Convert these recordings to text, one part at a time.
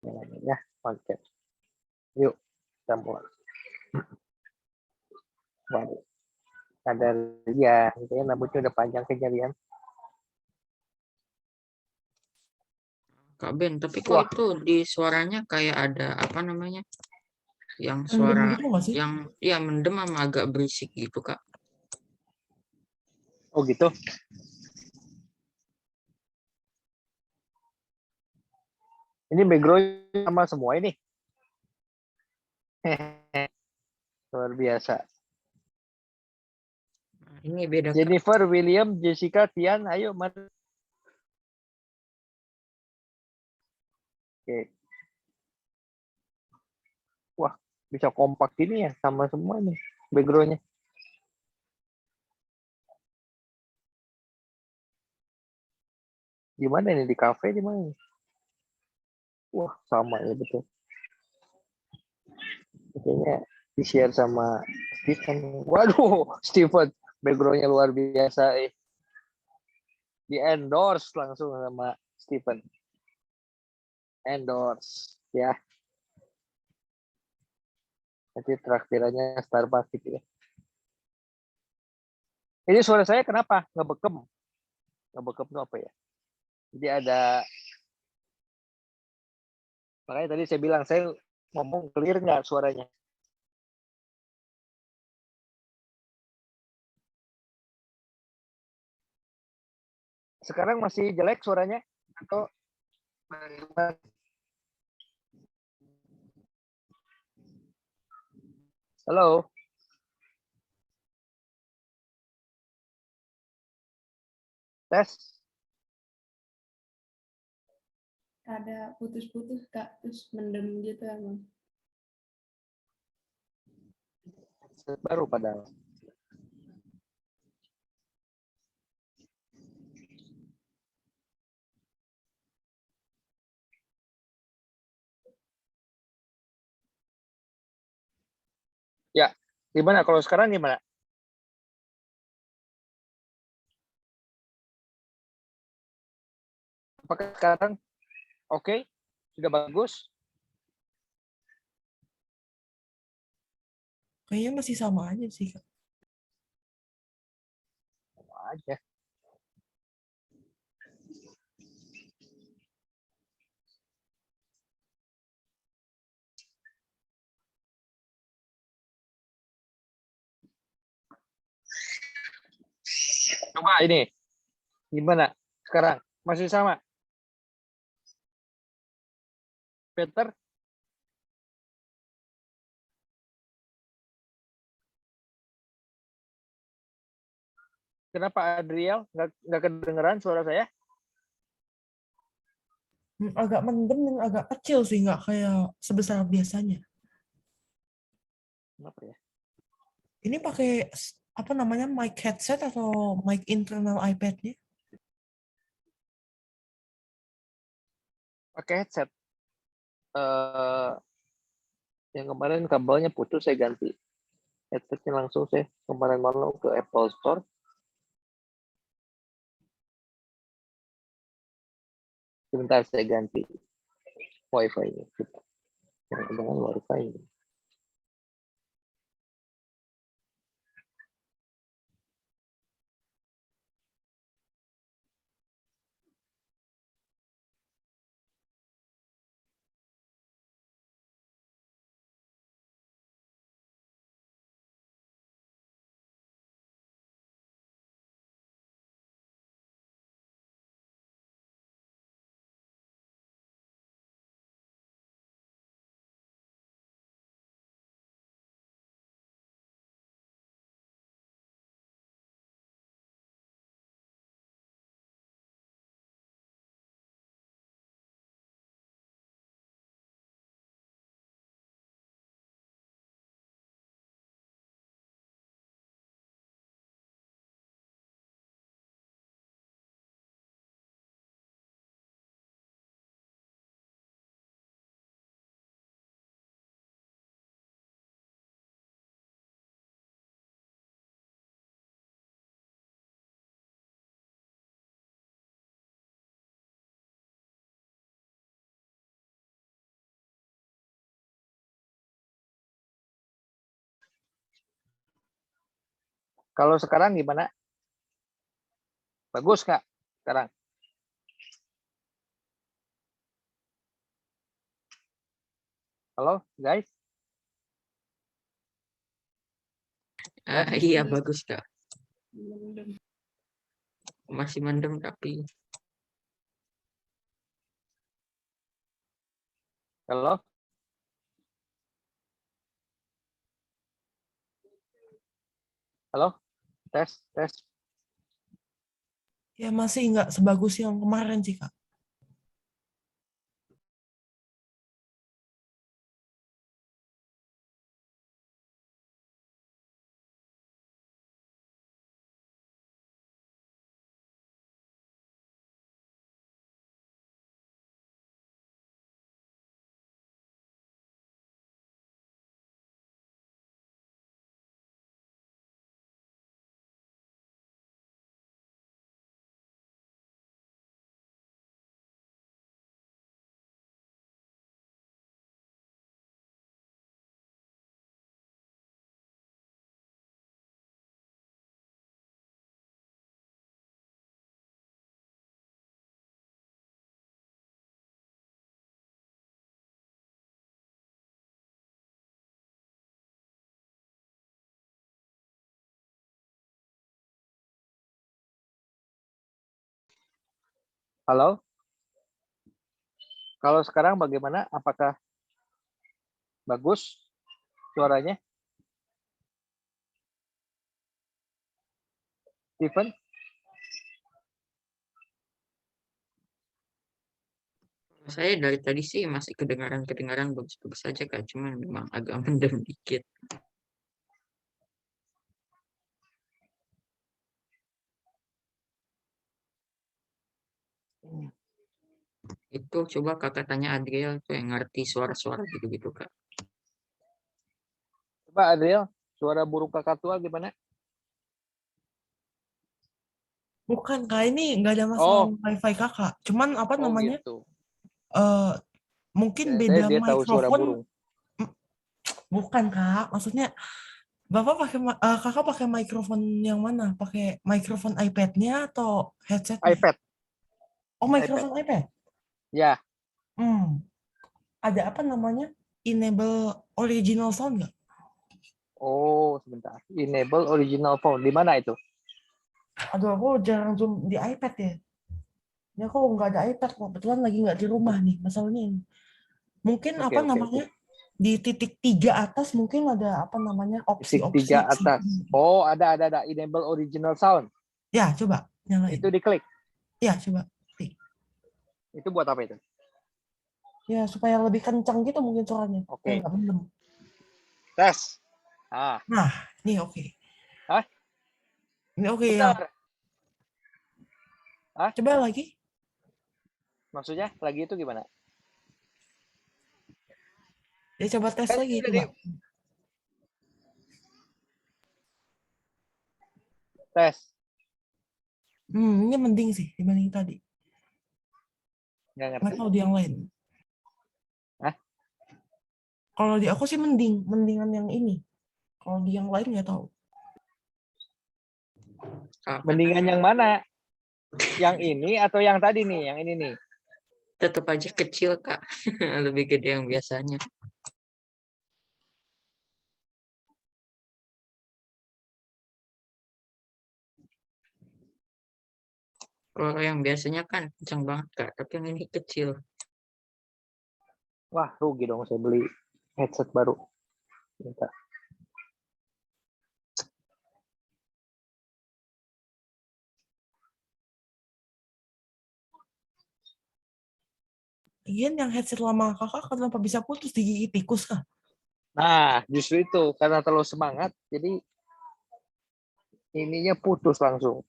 Ya, oke. Yuk, kita mulai. Waduh, ada Ria, gitu ya, rambutnya udah panjang kejadian. Kak Ben, tapi kok Wah, itu di suaranya kayak ada apa namanya? Yang Mendem suara gitu nggak sih? yang ya mendem sama agak berisik gitu, Kak. oh gitu. Ini background sama semua ini. Luar biasa. Nah, ini beda, Kak. Jennifer, William, Jessica, Tian, ayo mari. Oke. Wah, bisa kompak gini ya sama semua nih backgroundnya. Gimana ini di kafe di mana? Wah, sama ya betul. Kayaknya di-share sama Stephen. Waduh, Stephen backgroundnya luar biasa. Di endorse langsung sama Stephen. Endorse ya. Nanti traktirannya Starbucks gitu ya. Ini suara saya kenapa? Ngebekem. Ngebekem itu apa ya? Jadi ada, makanya tadi saya bilang saya ngomong clear nggak suaranya? Sekarang masih jelek suaranya atau halo? Tes. Ada putus-putus Kak, terus mendem gitu emang. Baru padahal. Ya, gimana kalau sekarang gimana? Apakah sekarang oke? Sudah bagus? Kayaknya masih sama aja sih, Kak. Sama aja. Coba ini. Gimana sekarang? Masih sama? Peter? Kenapa Adriel nggak kedengeran suara saya? Agak mendem dan agak kecil sih, nggak kayak sebesar biasanya. Kenapa ya? Ini pakai apa namanya, mic headset atau mic internal iPad-nya? Pakai headset. Yang kemarin kabelnya putus saya ganti. Headsetnya langsung saya kemarin malam ke Apple Store. Sebentar saya ganti wifi-nya. Jangan wifi. Kalau sekarang gimana? Bagus Kak sekarang? Halo guys? Iya bagus Kak. Mendem. Masih mendem tapi Halo? Halo? Tes, tes. Ya masih nggak sebagus yang kemarin sih, Kak. Halo? Kalau sekarang bagaimana? Apakah bagus suaranya? Steven? saya dari tadi sih masih kedengaran bagus-bagus saja Kak, cuman memang agak mendem dikit. Itu coba Kakak tanya Adriel tuh yang ngerti suara-suara gitu-gitu Kak. Coba Adriel, suara burung kakak tua gimana? Bukan, Kak. Ini nggak ada masalah Oh, wifi Kakak. Cuman apa oh namanya? gitu. eh mungkin Saya beda dia tahu suara mikrofon. burung. Bukan, Kak. Maksudnya Bapak Kakak pakai mikrofon yang mana? Pakai mikrofon iPad-nya atau headset-nya? iPad, Oh, iPad. mikrofon iPad. Ya. Ada apa namanya? Enable original sound nggak? Oh, sebentar. Enable original phone. Di mana itu? Aduh, aku jarang zoom di iPad ya. Ya aku nggak ada iPad, kebetulan lagi nggak di rumah nih, masalahnya ini. Mungkin Oke, apa oke, namanya? oke. Di titik 3 atas mungkin ada apa namanya? Titik Opsi-opsi. 3 atas. Oh, ada. Enable original sound. Ya, coba nyalain. Itu diklik. Ya, coba. Klik. Itu buat apa itu? Ya, supaya lebih kencang gitu mungkin suaranya. Oke. Supaya nggak mendem. Tes. Ah, Nah, ini oke. Hah? Ini oke ya. Benar. Hah? Coba lagi. Maksudnya lagi itu gimana? Ya, coba tes Kan lagi, ini udah coba. tes. Ini mending sih dibanding tadi. Nggak Nggak ngerti. tahu di yang lain. Hah? Kalau di aku sih mendingan yang ini. Kalau di yang lain nggak tahu. Kak, Mendingan yang mana? Yang ini atau yang tadi nih? Yang ini nih. tetap aja kecil Kak, lebih gede yang biasanya. Kalau yang biasanya kan kencang banget Kak, tapi yang ini kecil. Wah, rugi dong saya beli headset baru. Bentar. Lagian yang headset lama kakak kenapa bisa putus digigit tikus kah? Nah, justru itu karena terlalu semangat, jadi ininya putus langsung.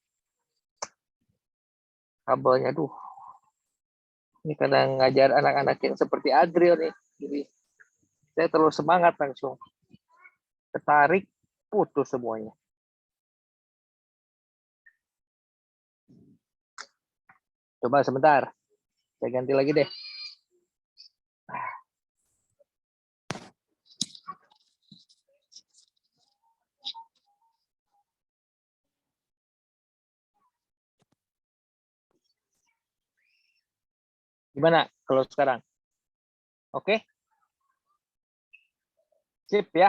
Kabelnya, tuh. Ini kadang ngajar anak-anak yang seperti Adriel nih. Jadi saya terlalu semangat langsung. Ketarik, putus semuanya. Coba sebentar. Saya ganti lagi deh. Gimana kalau sekarang? Oke? Sip ya?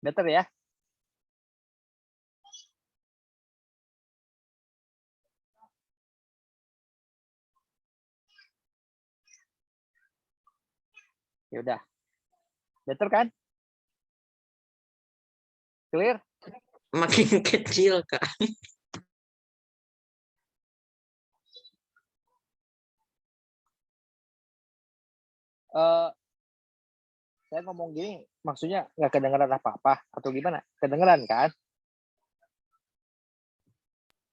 Better ya? Ya udah. Better kan? Clear? Makin kecil, Kak. Eh, saya ngomong gini, maksudnya nggak kedengeran apa-apa atau gimana? Kedengeran kan?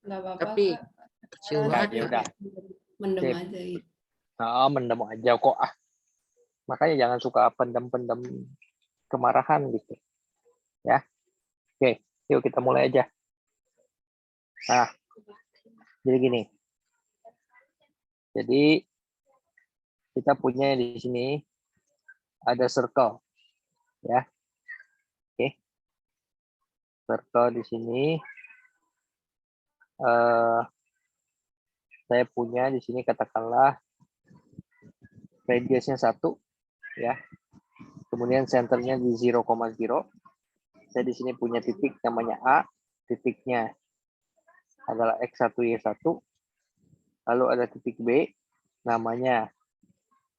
Nggak apa-apa, Tapi Kak. kecil Karena banget, ya Kak. udah. Mendem Sip. aja gitu. Nah, mendem aja kok ah. Makanya jangan suka pendem-pendem kemarahan gitu. Ya. Oke, yuk kita mulai aja. Nah, jadi gini. Jadi kita punya di sini ada circle, ya. Oke. Circle di sini. Saya punya di sini katakanlah radiusnya 1, ya. Kemudian centernya di 0,0. Saya di sini punya titik namanya A, titiknya adalah X1, Y1. Lalu ada titik B, namanya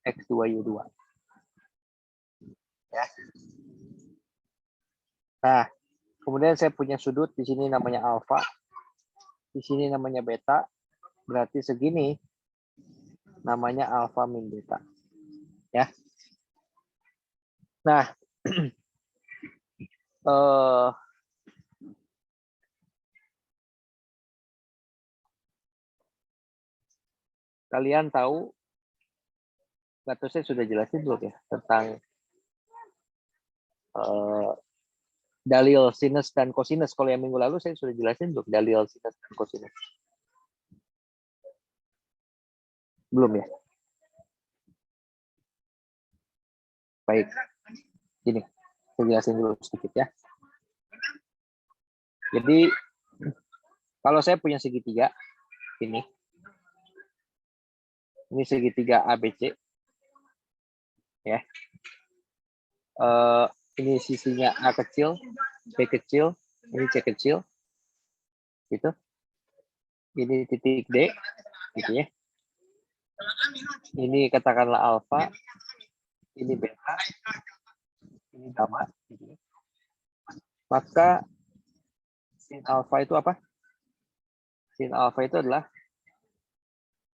X2, Y2. Ya. Nah, kemudian saya punya sudut di sini namanya alfa, di sini namanya beta, berarti segini namanya alfa min beta. Ya. Nah, kalian tahu, nggak tahu saya sudah jelasin belum ya tentang dalil sinus dan kosinus. Kalau yang minggu lalu saya sudah jelasin belum dalil sinus dan kosinus? Belum ya? Baik. Gini, saya jelasin dulu sedikit ya. Jadi, kalau saya punya segitiga, ini segitiga ABC, ya. Ini sisinya A kecil, B kecil, ini C kecil, gitu. Ini titik D, gitu ya. Ini katakanlah alfa, ini beta, ini gamma, gitu ya. Maka sin alfa itu apa? Sin alfa itu adalah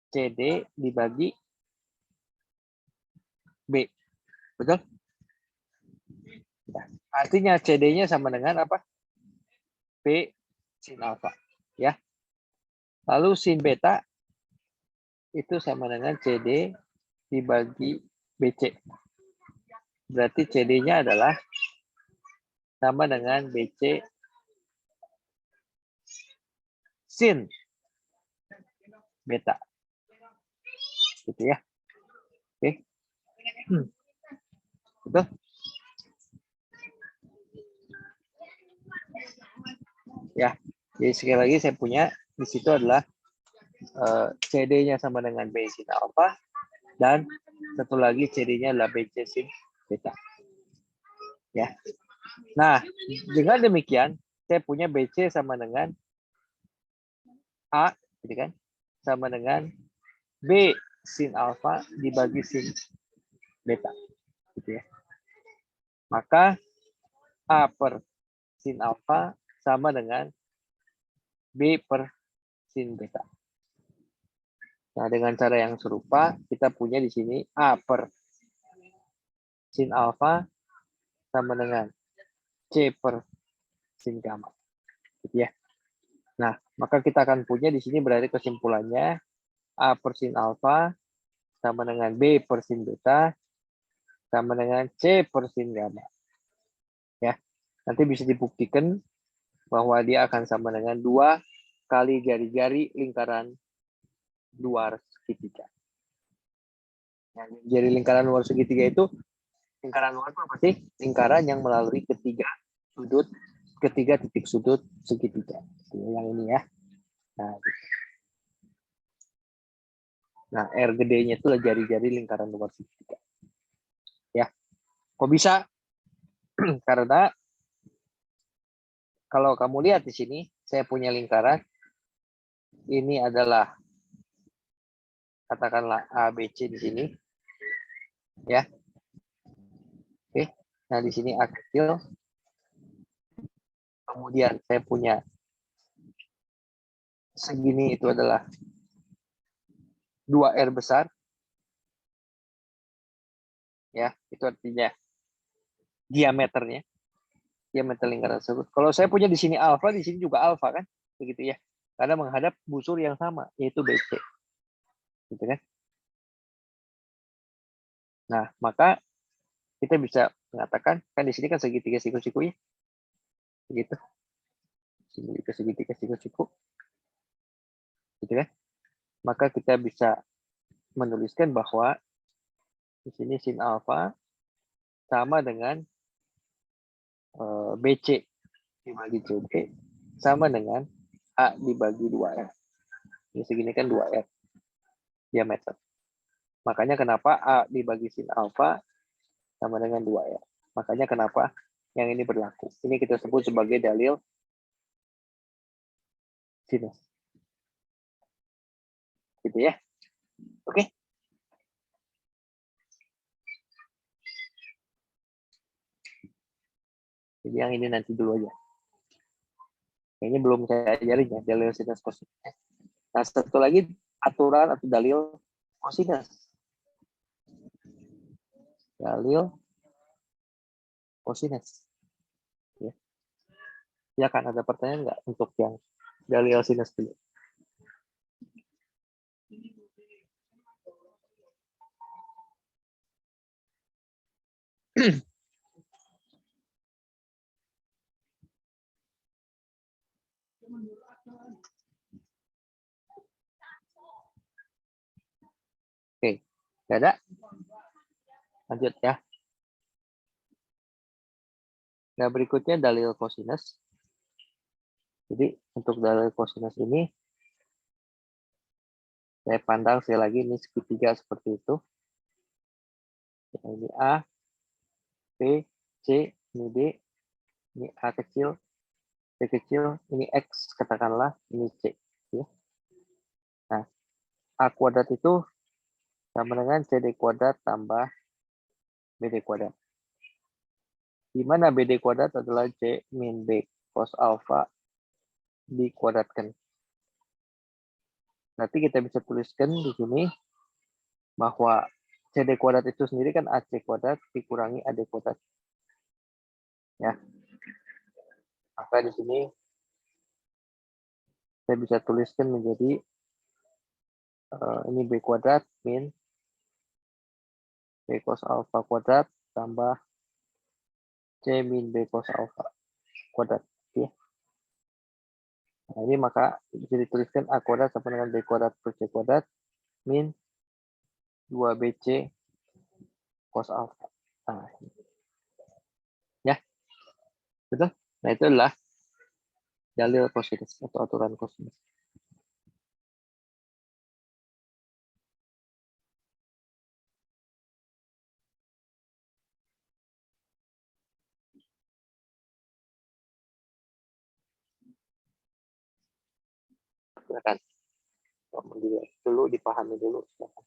CD dibagi B. Betul? Nah, artinya CD-nya sama dengan apa? B sin alfa. Ya. Lalu sin beta itu sama dengan CD dibagi BC. Berarti CD-nya adalah sama dengan BC sin beta. Gitu ya. Oke. Betul? Ya. Jadi sekali lagi saya punya di situ adalah CD-nya sama dengan B sin alfa dan satu lagi CD-nya adalah BC sin beta. Ya. Nah, dengan demikian saya punya BC sama dengan A, gitu kan? Sama dengan B sin alfa dibagi sin beta, gitu ya. Maka A per sin alfa sama dengan B per sin beta. Nah, dengan cara yang serupa kita punya di sini A per sin alfa sama dengan C per sin gamma, gitu ya. Nah, maka kita akan punya di sini berarti kesimpulannya A per sin alfa sama dengan B per sin beta sama dengan C per sin gamma. Ya, nanti bisa dibuktikan bahwa dia akan sama dengan 2 kali jari-jari lingkaran luar segitiga. Nah, jari lingkaran luar segitiga itu, lingkaran luar itu apa sih? Lingkaran yang melalui ketiga titik sudut segitiga. Yang ini ya. Nah, gitu. Nah, R gedenya itu adalah jari-jari lingkaran nomor segitiga. Ya, kok bisa? Karena kalau kamu lihat di sini, saya punya lingkaran. Ini adalah katakanlah ABC di sini. Ya. Oke. Nah, di sini A kecil. Kemudian saya punya segini itu adalah 2R besar. Ya, itu artinya diameternya. Diameter lingkaran tersebut. Kalau saya punya di sini alfa, di sini juga alfa kan? Begitu ya. Karena menghadap busur yang sama, yaitu BC. Gitu kan? Nah, maka kita bisa mengatakan, kan di sini kan segitiga siku-siku ya. Begitu. Segitiga siku-siku. Gitu kan? Maka kita bisa menuliskan bahwa di sini sin alfa sama dengan BC dibagi CD sama dengan A dibagi 2R. Ini segini kan 2R diameter. Makanya kenapa A dibagi sin alfa sama dengan 2R. Makanya kenapa yang ini berlaku. Ini kita sebut sebagai dalil sinus. Gitu ya. Oke. Jadi yang ini nanti dulu aja. Kayaknya belum saya ajarin ya, dalil sinus kosinus. Nah, satu lagi aturan atau dalil kosinus. Dalil kosinus. Ya. Silakan, ada pertanyaan nggak untuk yang dalil sinus dulu? Oke, nggak ada? Lanjut ya. Nah, berikutnya dalil kosinus. Jadi untuk dalil kosinus ini saya pandang sekali lagi ini segitiga seperti itu. Ini A, B, C, ini D, ini A kecil, B kecil, ini X katakanlah, ini C. Ya. Nah, A kuadrat itu sama dengan CD kuadrat tambah BD kuadrat. Di mana BD kuadrat adalah C min B cos alpha dikuadratkan. Nanti kita bisa tuliskan di sini bahwa CD kuadrat itu sendiri kan AC kuadrat dikurangi AD kuadrat. Ya. Maka di sini saya bisa tuliskan menjadi ini B kuadrat min B cos alpha kuadrat tambah C min B cos alpha kuadrat. Ya. Nah, ini maka bisa dituliskan A kuadrat sama dengan B kuadrat per C kuadrat min 2BC cos alpha. Nah, ya, betul. Nah, itu adalah dalil kosinus atau aturan kosinus. Silakan. Dulu dipahami dulu. Silakan.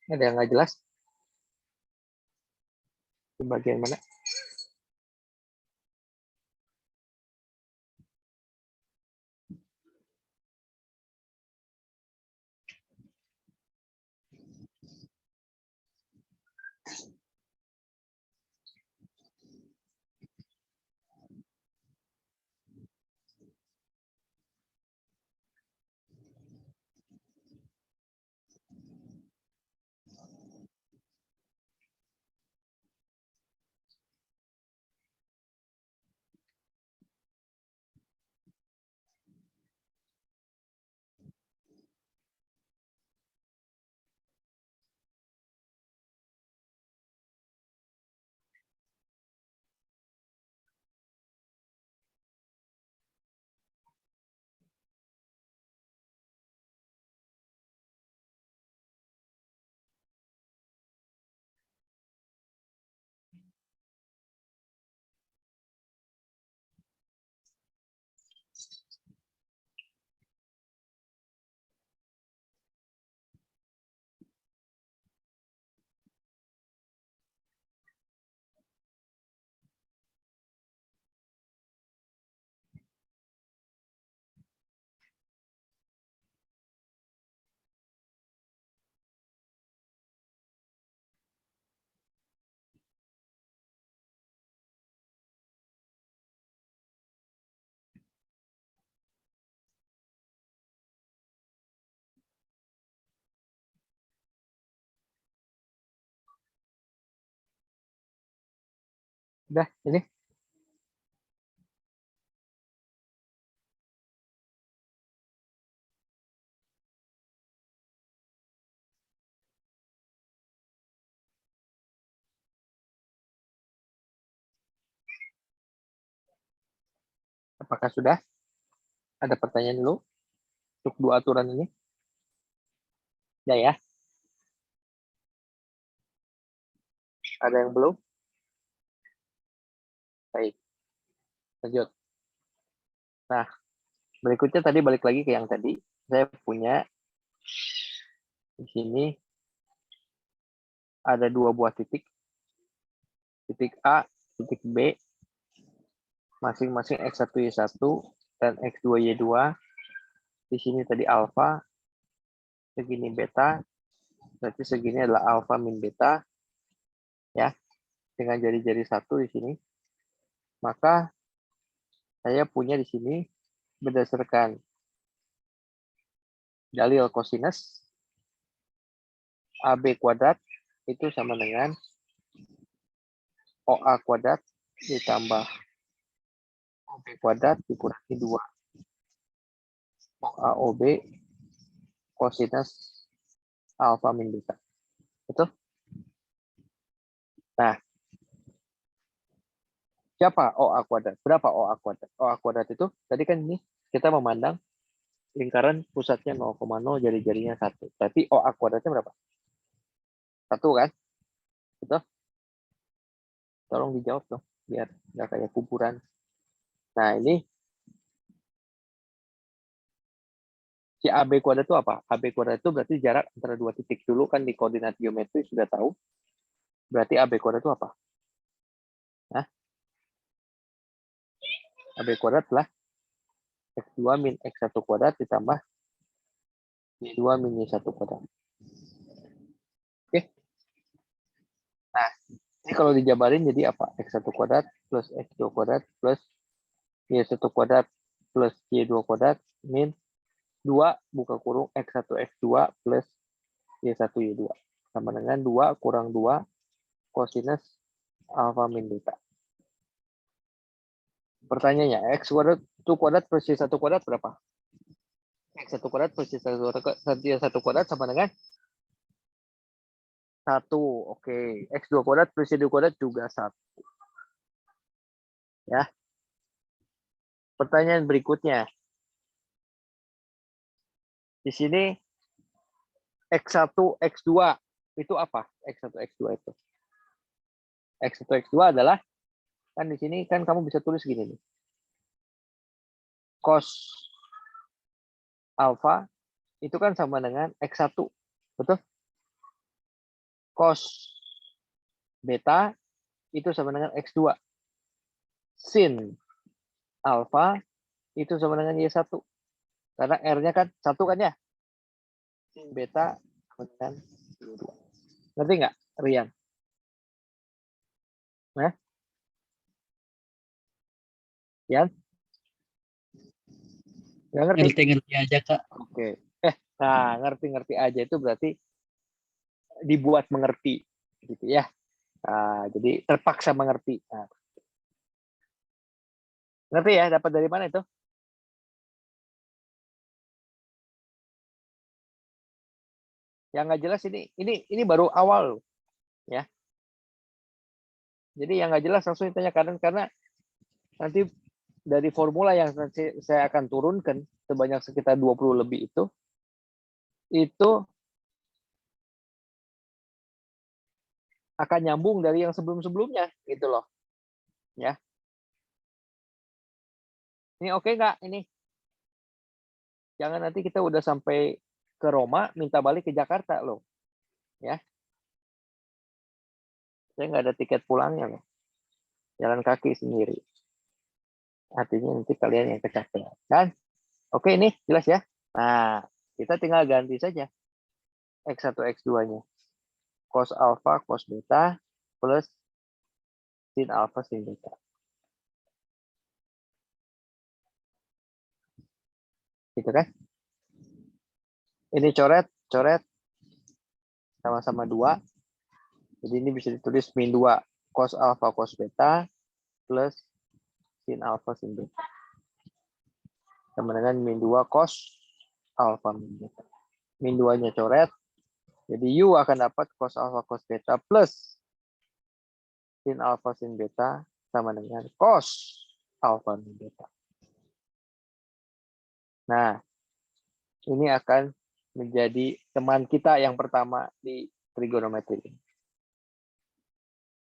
Ada yang nggak jelas? Di bagian mana? Udah, ini. Apakah sudah? Ada pertanyaan dulu untuk dua aturan ini? Ya ya. Ada yang belum? Baik. Lanjut. Nah, berikutnya tadi balik lagi ke yang tadi. Saya punya di sini ada dua buah titik. Titik A, titik B, masing-masing X1, Y1, dan X2, Y2. Di sini tadi alfa, segini beta, berarti segini adalah alfa min beta, ya, dengan jari-jari satu di sini. Maka saya punya di sini berdasarkan dalil kosinus AB kuadrat itu sama dengan OA kuadrat ditambah OB kuadrat dikurangi 2 OA OB kosinus alfa min beta. Betul? Nah, siapa OA kuadrat? Berapa OA kuadrat? OA kuadrat itu tadi kan ini kita memandang lingkaran pusatnya 0,0, jari-jarinya 1. Berarti OA kuadratnya berapa? 1 kan? Betul? Tolong dijawab dong, biar nggak kayak kuburan. Nah, ini si AB kuadrat itu apa? AB kuadrat itu berarti jarak antara dua titik. Dulu kan di koordinat geometri sudah tahu. Berarti AB kuadrat itu apa? Nah, AB kuadrat adalah X2 min X1 kuadrat ditambah Y2 min Y1 kuadrat. Oke. Nah, ini kalau dijabarin jadi apa? X1 kuadrat plus X2 kuadrat plus Y1 kuadrat plus Y2 kuadrat min 2 buka kurung X1 X2 plus Y1 Y2. Sama dengan 2 kurang 2 kosinus alfa min beta. Pertanyaannya, X kuadrat 1 kuadrat plus Y1 kuadrat berapa? X1 kuadrat plus Y1 kuadrat sama dengan 1. Oke. X2 kuadrat plus Y2 kuadrat juga 1. Ya. Pertanyaan berikutnya. Di sini X1, X2 itu apa? X1, X2 itu. X1, X2 adalah, kan di sini kan kamu bisa tulis gini nih. Cos alfa itu kan sama dengan X1. Betul? Cos beta itu sama dengan X2. Sin alfa itu sama dengan Y1. Karena R-nya kan 1 kan ya. Sin beta sama dengan Y2. Ngerti nggak, Rian? Nah, Yan? Nggak ngerti? Ngerti-ngerti aja, Kak. Oke. Nah, ngerti-ngerti aja itu berarti dibuat mengerti. Gitu ya. Nah, jadi terpaksa mengerti. Nah, ngerti ya? Dapat dari mana itu? Yang nggak jelas ini baru awal loh, ya. Jadi yang nggak jelas langsung ditanyakan karena nanti dari formula yang nanti saya akan turunkan sebanyak sekitar 20 lebih itu akan nyambung dari yang sebelum-sebelumnya gitu loh, ya. Ini oke nggak ini? Jangan nanti kita udah sampai ke Roma minta balik ke Jakarta loh, ya. Saya nggak ada tiket pulangnya loh, jalan kaki sendiri. Artinya nanti kalian yang kecapean kan? Oke, ini jelas ya. Nah, kita tinggal ganti saja X1 X2-nya. Cos alpha cos beta plus sin alpha sin beta. Gitu kan? Ini coret sama-sama 2. Jadi ini bisa ditulis min 2 cos alpha cos beta plus sin alpha sin beta. Sama dengan min 2 cos alpha min beta. Min 2-nya coret. Jadi U akan dapat cos alpha cos beta plus sin alpha sin beta sama dengan cos alpha min beta. Nah, ini akan menjadi teman kita yang pertama di trigonometri.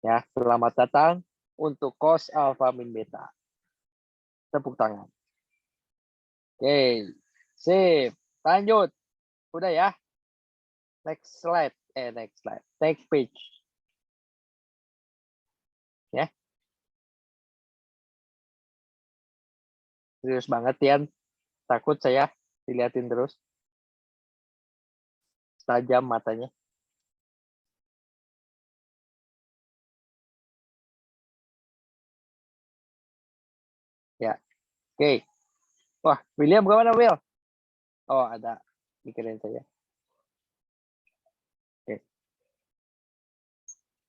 Ya, selamat datang untuk cos alpha min beta. Tepuk tangan. Oke, sip. Lanjut. Udah ya. Next slide. Next slide. Next page. Ya. Serius banget, Tian. Takut saya dilihatin terus. Tajam matanya. Ya. Oke. Wah, William kemana, Will? Oh, ada. Pikirin saya. Oke.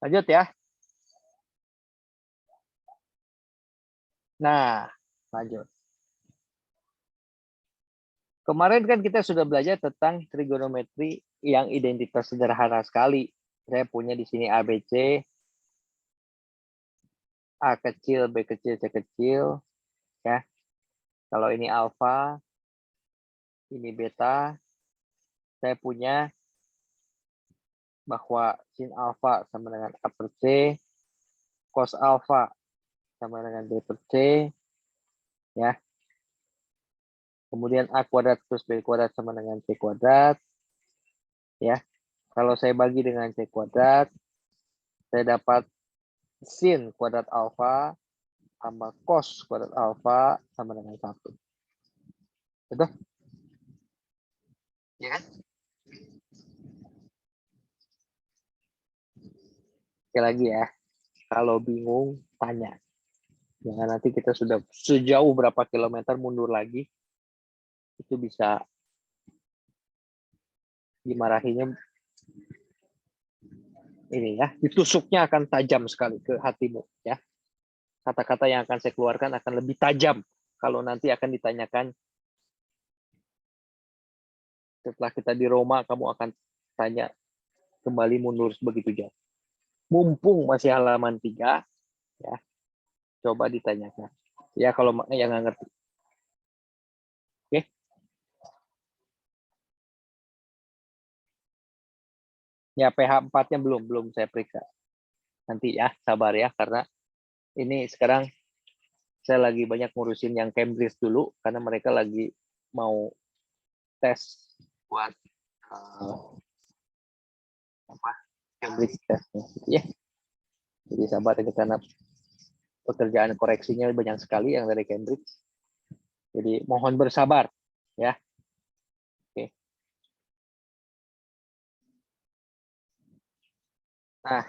Lanjut ya. Nah, lanjut. Kemarin kan kita sudah belajar tentang trigonometri yang identitas sederhana sekali. Saya punya di sini ABC, A kecil, B kecil, C kecil. Ya. Kalau ini alfa, ini beta. Saya punya bahwa sin alfa sama dengan A per C, cos alfa sama dengan B per C. Ya. Kemudian A kuadrat plus B kuadrat sama dengan C kuadrat. Ya. Kalau saya bagi dengan C kuadrat, saya dapat sin kuadrat alfa sama cos kuadrat alfa sama dengan 1. Betul? Ya kan? Sekali lagi ya, kalau bingung, tanya. Jangan nanti kita sudah sejauh berapa kilometer mundur lagi, itu bisa dimarahinya ini ya, ditusuknya akan tajam sekali ke hatimu ya. Kata-kata yang akan saya keluarkan akan lebih tajam kalau nanti akan ditanyakan setelah kita di Roma, kamu akan tanya kembali mundur begitu jauh. Mumpung masih halaman 3 ya, coba ditanyakan ya kalau yang nggak ngerti. Oke. Ya, PH 4-nya belum saya periksa. Nanti ya, sabar ya, karena ini sekarang saya lagi banyak ngurusin yang Cambridge dulu, karena mereka lagi mau tes buat Cambridge testnya. Ya. Jadi sabar ini karena pekerjaan koreksinya banyak sekali yang dari Cambridge. Jadi mohon bersabar ya. Oke. Nah,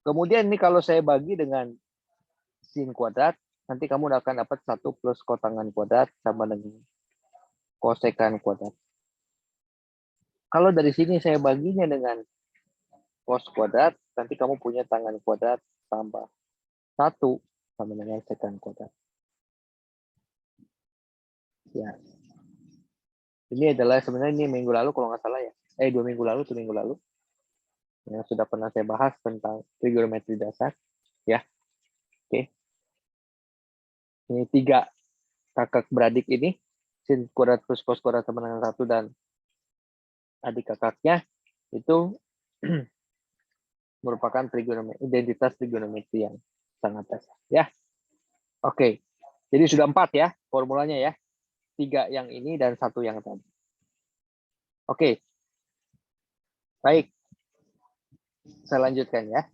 kemudian ini kalau saya bagi dengan sin kuadrat, nanti kamu akan dapat 1 plus kotangan kuadrat sama dengan kosekan kuadrat. Kalau dari sini saya baginya dengan cos kuadrat, nanti kamu punya tangan kuadrat tambah 1 sama dengan sekan kuadrat. Ya. Ini adalah sebenarnya ini minggu lalu kalau nggak salah ya. 2 minggu lalu, 1 minggu lalu. Yang sudah pernah saya bahas tentang trigonometri dasar. Ya. Oke. Ini 3 kakak beradik ini. Sin kuadrat plus cos kuadrat sama dengan 1 dan adik kakaknya itu merupakan identitas trigonometri yang sangat dasar. Ya. Oke. Jadi sudah 4 ya formulanya ya. 3 yang ini dan 1 yang tadi. Oke. Baik. Saya lanjutkan ya.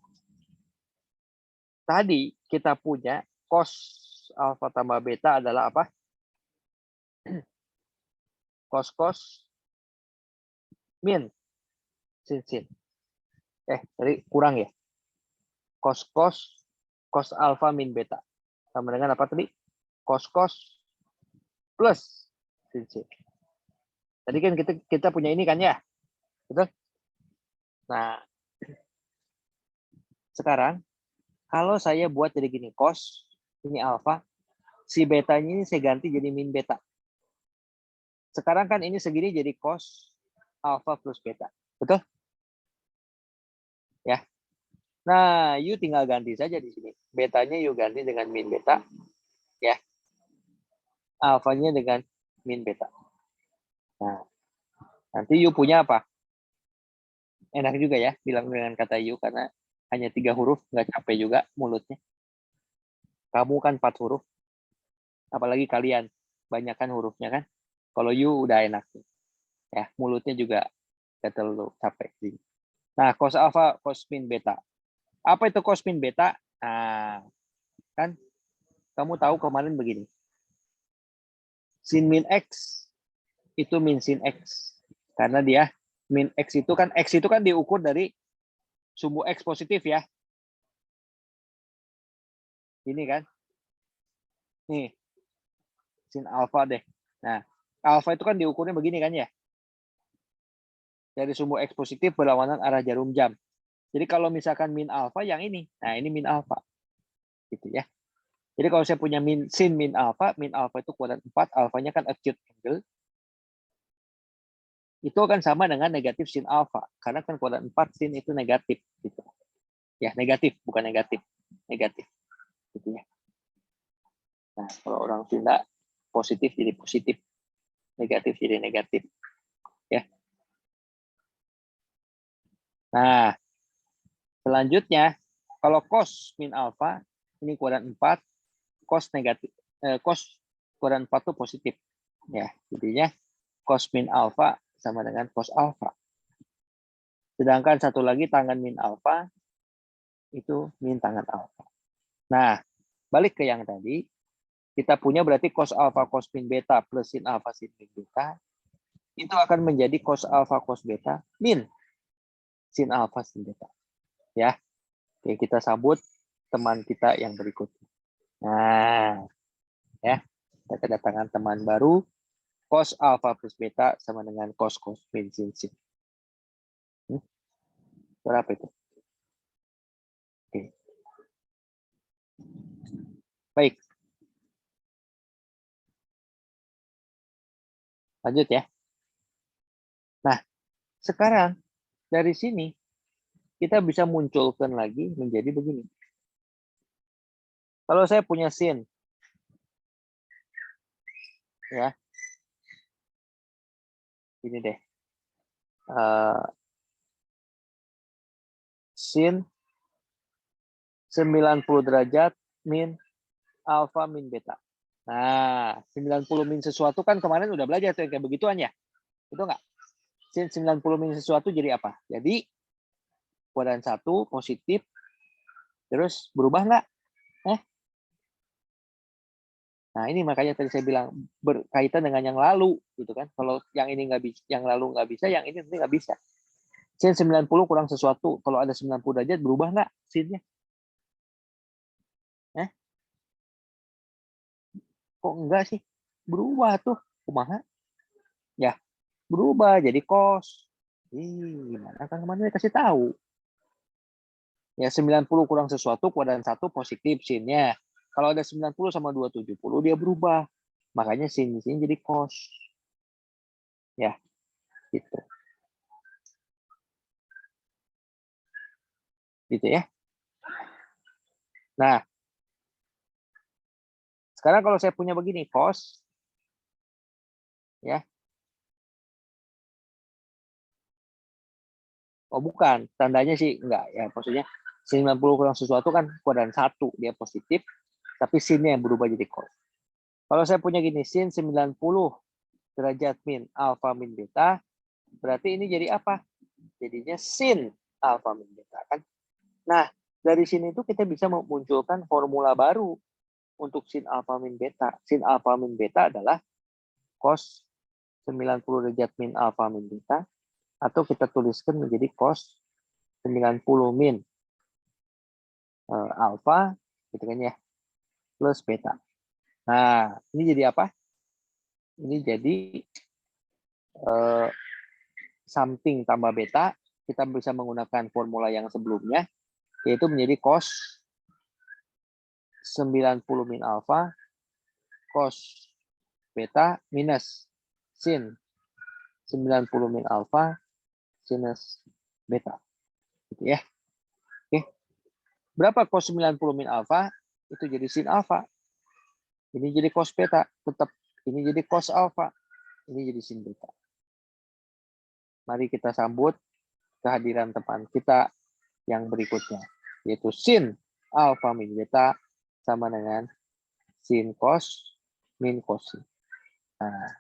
Tadi kita punya cos alfa tambah beta adalah apa? Cos min sin. Tadi kurang ya. Cos alfa min beta. Sama dengan apa tadi? Cos plus sin. Tadi kan kita punya ini kan ya. Betul? Nah, sekarang kalau saya buat jadi gini, cos ini alfa, si betanya ini saya ganti jadi min beta. Sekarang kan ini segini jadi cos alfa plus beta. Betul? Ya. Nah, you tinggal ganti saja di sini. Betanya you ganti dengan min beta. Ya. Alfanya dengan min beta. Nah, nanti you punya apa? Enak juga ya bilang dengan kata you karena hanya 3 huruf, nggak capek juga mulutnya. Kamu kan 4 huruf. Apalagi kalian, banyakkan hurufnya kan. Kalau you udah enak. Ya, mulutnya juga nggak terlalu capek. Nah, cos alfa, cos min beta. Apa itu cos min beta? Nah, kan kamu tahu kemarin begini. Sin min X itu min sin X. Karena dia min X itu kan diukur dari sumbu X positif ya. Ini kan. Nih. Sin alfa deh. Nah, alfa itu kan diukurnya begini kan ya. Dari sumbu X positif berlawanan arah jarum jam. Jadi kalau misalkan min alfa yang ini. Nah, ini min alfa. Gitu ya. Jadi kalau saya punya sin min alfa itu kuadrat 4, alfanya kan acute angle. Itu akan sama dengan negatif sin alfa. Karena kan kuadrat 4 sin itu negatif. Gitu. Ya, negatif, bukan negatif. Negatif. Gitu ya. Nah, kalau orang Sunda positif jadi positif. Negatif jadi negatif. Ya. Nah, selanjutnya, kalau cos min alfa, ini kuadrat 4, cos negatif, cos kuadrat 4 itu positif. Ya, jadinya cos min alfa sama dengan cos alfa. Sedangkan satu lagi tangan min alfa itu min tangan alfa. Nah, balik ke yang tadi, kita punya berarti cos alfa cos min beta plus sin alfa sin min beta itu akan menjadi cos alfa cos beta min sin alfa sin beta. Ya. Oke, kita sambut teman kita yang berikutnya. Nah, ya, kita kedatangan teman baru. Cos alfa plus beta sama dengan cos min sin. Berapa itu? Oke. Baik. Lanjut ya. Nah, sekarang dari sini kita bisa munculkan lagi menjadi begini. Kalau saya punya sin, ya, ini deh. Sin 90 derajat min alfa min beta. Nah, 90 min sesuatu kan kemarin udah belajar tuh kayak begituan ya. Itu enggak? Sin 90 min sesuatu jadi apa? Jadi kuadran 1 positif, Terus berubah nggak? Eh? Nah ini makanya tadi saya bilang berkaitan dengan yang lalu, gitu kan? Kalau yang ini nggak bisa, yang lalu nggak bisa, yang ini nanti nggak bisa. Sin 90 kurang sesuatu, kalau ada 90 derajat berubah nggak sinnya? Kok enggak sih? Berubah tuh, kumaha? Ya, berubah jadi cos. Gimana kan kemarin kasih tahu. Ya 90 kurang sesuatu kuadran 1 positif sinnya. Kalau ada 90 sama 270 dia berubah. Makanya sin di sini jadi cos. Ya, gitu. Gitu ya. Nah, sekarang kalau saya punya begini cos ya. Oh bukan, tandanya sih enggak ya. Maksudnya 90 kurang sesuatu kan kuadran 1 dia positif, tapi sinnya yang berubah jadi cos. Kalau saya punya gini, sin 90 derajat min alfa min beta, berarti ini jadi apa? Jadinya sin alfa min beta kan. Nah, dari sini itu kita bisa memunculkan formula baru untuk sin alfa min beta. Sin alfa min beta adalah cos 90 derajat min alfa min beta, atau kita tuliskan menjadi cos 90 min alfa gitu kan ya, plus beta. Nah, ini jadi apa? Ini jadi something tambah beta, kita bisa menggunakan formula yang sebelumnya, yaitu menjadi cos 90 min alfa cos beta minus sin 90 min alfa sinus beta. Gitu ya. Oke. Berapa cos 90 min alfa? Itu jadi sin alfa. Ini jadi cos beta, tetap ini jadi cos alfa. Ini jadi sin beta. Mari kita sambut kehadiran teman kita yang berikutnya, yaitu sin alfa min beta sama dengan sin cos min cosin. Nah,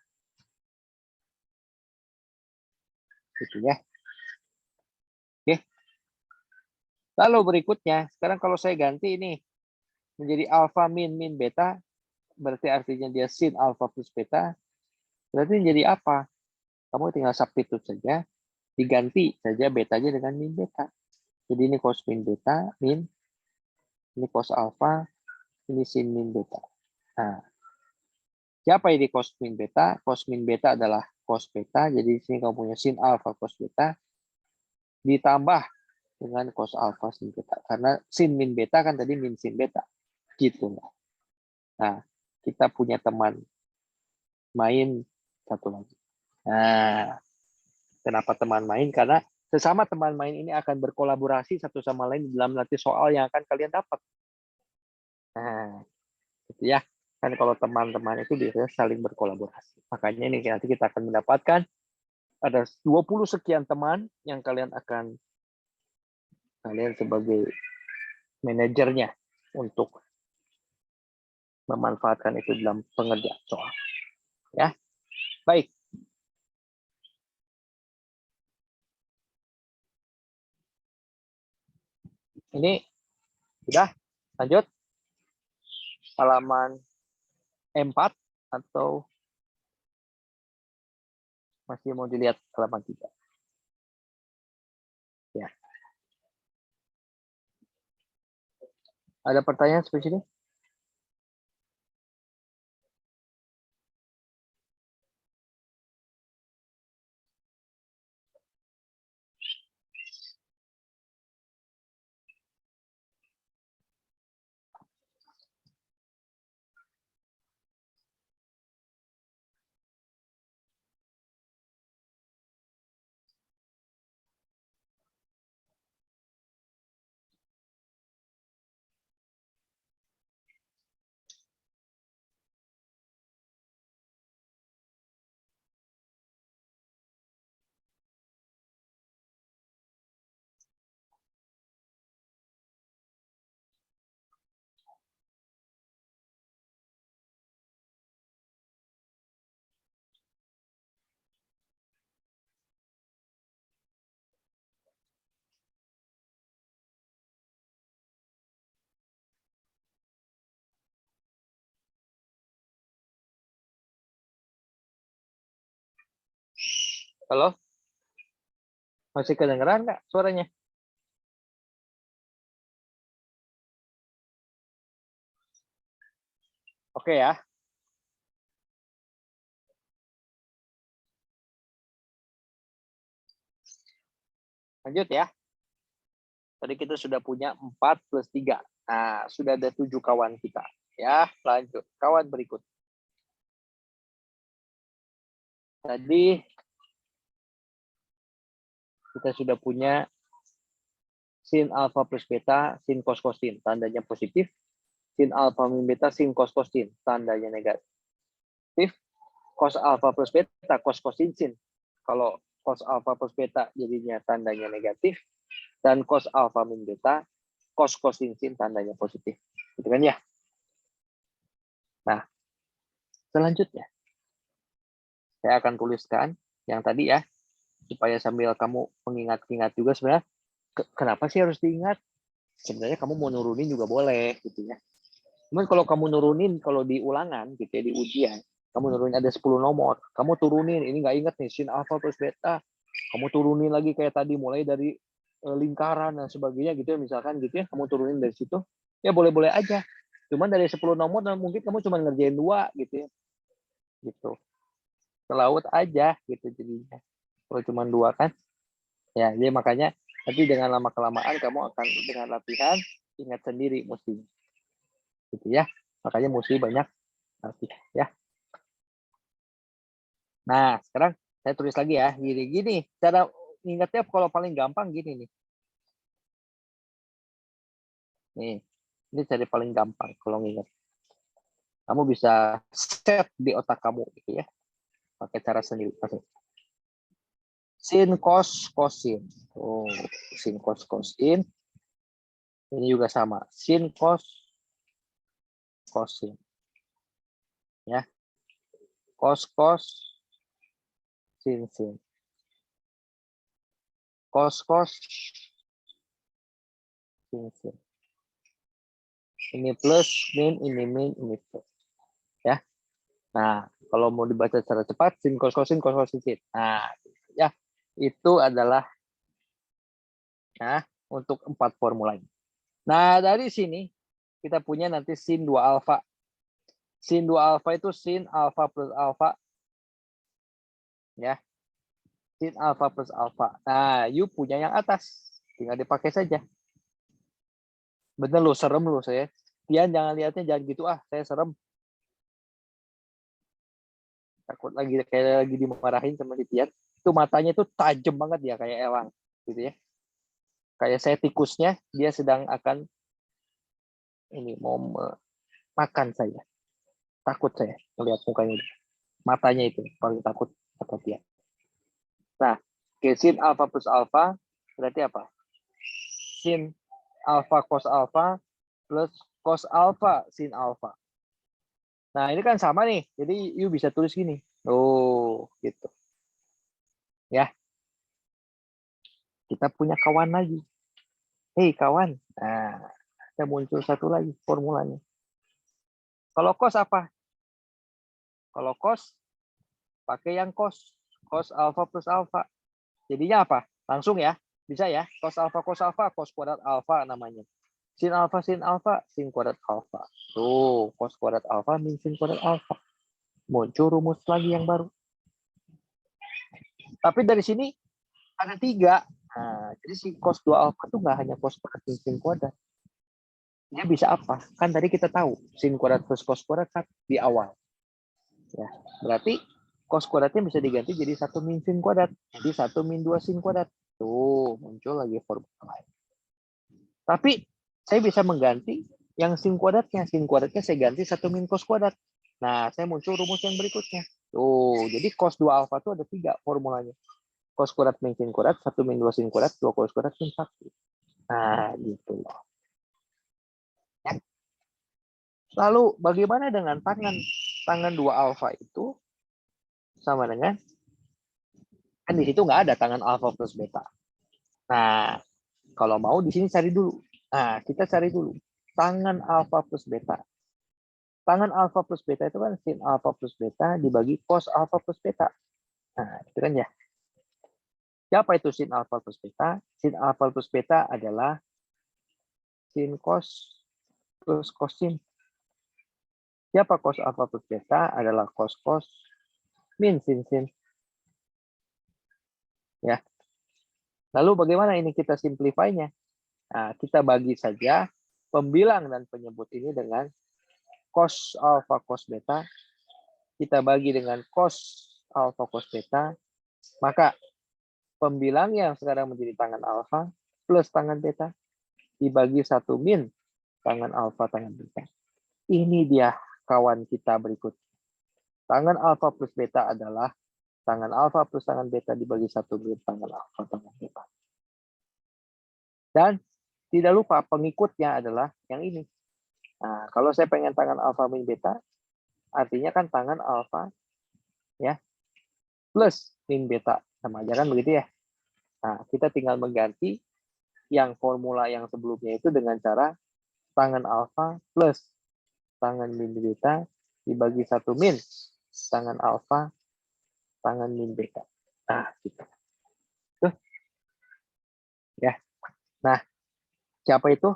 gitu ya. Oke. Lalu berikutnya, sekarang kalau saya ganti ini menjadi alfa min min beta, berarti artinya dia sin alfa plus beta, berarti menjadi apa? Kamu tinggal substitute saja, diganti saja betanya dengan min beta. Jadi ini cos min beta, min, ini cos alfa, ini sin min beta. Nah, siapa ini cos min beta? Cos min beta adalah cos beta, jadi di sini kamu punya sin alfa cos beta, ditambah dengan cos alfa sin beta. Karena sin min beta kan tadi min sin beta. Gitu. Nah, kita punya teman main satu lagi. Nah, kenapa teman main? Karena sesama teman main ini akan berkolaborasi satu sama lain dalam nanti soal yang akan kalian dapat. Nah, gitu ya. Kan kalau teman-teman itu biasanya saling berkolaborasi. Makanya ini nanti kita akan mendapatkan ada 20 sekian teman yang kalian sebagai manajernya untuk memanfaatkan itu dalam pengerjaan soal. Ya, baik. Ini sudah lanjut halaman 4 atau masih mau dilihat halaman 3? Ya. Ada pertanyaan seperti ini? Halo? Masih kedengeran nggak suaranya? Oke ya. Lanjut ya. Tadi kita sudah punya 4 plus 3. Nah, sudah ada 7 kawan kita. Ya, lanjut. Kawan berikut. Tadi kita sudah punya sin alfa plus beta, sin cos sin. Tandanya positif. Sin alfa min beta, sin cos sin. Tandanya negatif. Cos alfa plus beta, cos sin. Kalau cos alfa plus beta jadinya tandanya negatif. Dan cos alfa min beta, cos sin tandanya positif. Gitu kan ya? Nah, selanjutnya saya akan tuliskan yang tadi ya, supaya sambil kamu mengingat-ingat juga sebenarnya kenapa sih harus diingat? Sebenarnya kamu mau nurunin juga boleh gitu ya. Cuman kalau kamu nurunin, kalau di ulangan gitu ya, di ujian, kamu nurunin ada 10 nomor, kamu turunin, ini nggak ingat nih, sin alfa plus beta, kamu turunin lagi kayak tadi, mulai dari lingkaran dan sebagainya gitu ya, misalkan gitu ya, kamu turunin dari situ, ya boleh-boleh aja. Cuman dari 10 nomor, dan mungkin kamu cuma ngerjain 2 gitu ya. Gitu. Ke laut aja gitu jadinya. Kalau cuma 2 kan, ya jadi makanya nanti dengan lama kelamaan kamu akan dengan latihan ingat sendiri mesti gitu ya, makanya mesti banyak latihan ya. Nah sekarang saya tulis lagi ya, gini cara ingatnya kalau paling gampang gini nih, ini cara paling gampang kalau ingat, kamu bisa set di otak kamu gitu ya, pakai cara sendiri. Sin cos sin, sin cos sin. Ini juga sama, sin cos sin. Ya. Cos sin. Cos sin. Ini plus, ini min, ini plus. Ya. Nah, kalau mau dibaca secara cepat, sin cos sin. Nah, ya. Itu adalah untuk 4 formula ini. Nah, dari sini kita punya nanti sin 2 alfa. Sin 2 alfa itu sin alfa plus alfa. Ya. Sin alfa plus alfa. Nah, you punya yang atas. Tinggal dipakai saja. Bener lo, serem lo saya. Tian jangan lihatnya, jangan gitu saya serem. Takut lagi kayak lagi dimarahin sama si Tian. Itu matanya tuh tajam banget ya, kayak elang gitu ya. Kayak saya tikusnya, dia sedang akan ini mau makan saya. Takut saya melihat mukanya. Matanya itu paling takut kata Tian. Nah, sin alfa plus alfa berarti apa? Sin alfa cos alfa plus cos alfa sin alfa. Nah, ini kan sama nih. Jadi, you bisa tulis gini. Oh, gitu. Ya. Kita punya kawan lagi. Hei, kawan. Nah, ada muncul satu lagi formulanya. Kalau cos apa? Kalau cos, pakai yang cos. Cos alfa plus alfa. Jadinya apa? Langsung ya. Bisa ya. Cos alfa, cos kuadrat alfa namanya. Sin alfa, sin kuadrat alfa. Tuh, cos kuadrat alfa min sin kuadrat alfa. Muncul rumus lagi yang baru. Tapi dari sini ada 3. Nah, jadi si cos 2 alfa itu nggak hanya cos kuadrat min sin kuadrat. Dia bisa apa? Kan tadi kita tahu sin kuadrat plus cos kuadrat kan di awal. Ya, berarti cos kuadratnya bisa diganti jadi 1 min sin kuadrat. Jadi 1 min 2 sin kuadrat. Tuh, muncul lagi formula lain. Tapi saya bisa mengganti yang sin kuadratnya. Sin kuadratnya saya ganti 1 min cos kuadrat. Nah, saya muncul rumus yang berikutnya. Tuh, jadi cos 2 alfa itu ada 3 formulanya. Cos kuadrat min sin kuadrat, 1 min 2 sin kuadrat, 2 cos kuadrat min 1. Nah, gitu loh. Ya. Lalu bagaimana dengan tangan 2 alfa itu sama dengan, kan di situ nggak ada tangan alfa plus beta. Nah, kalau mau di sini cari dulu. Nah, kita cari dulu tangan alfa plus beta. Tangan alfa plus beta itu kan sin alfa plus beta dibagi cos alfa plus beta. Nah, itu kan ya. Siapa itu sin alfa plus beta? Sin alfa plus beta adalah sin cos plus kosin. Siapa cos alfa plus beta? Adalah cos cos min sin sin. Ya. Lalu bagaimana ini kita simplify-nya? Nah, kita bagi saja pembilang dan penyebut ini dengan cos alfa cos beta. Kita bagi dengan cos alfa cos beta. Maka pembilang yang sekarang menjadi tangan alfa plus tangan beta dibagi 1 min tangan alfa tangan beta. Ini dia kawan kita berikut. Tangan alfa plus beta adalah tangan alfa plus tangan beta dibagi 1 min tangan alfa tangan beta. Dan tidak lupa pengikutnya adalah yang ini. Nah, kalau saya pengen tangan alfa min beta, artinya kan tangan alfa ya plus min beta. Sama aja kan begitu ya. Nah, kita tinggal mengganti yang formula yang sebelumnya itu dengan cara tangan alfa plus tangan min beta dibagi 1 min tangan alfa tangan min beta. Nah, gitu. Tuh. Ya. Nah, siapa itu?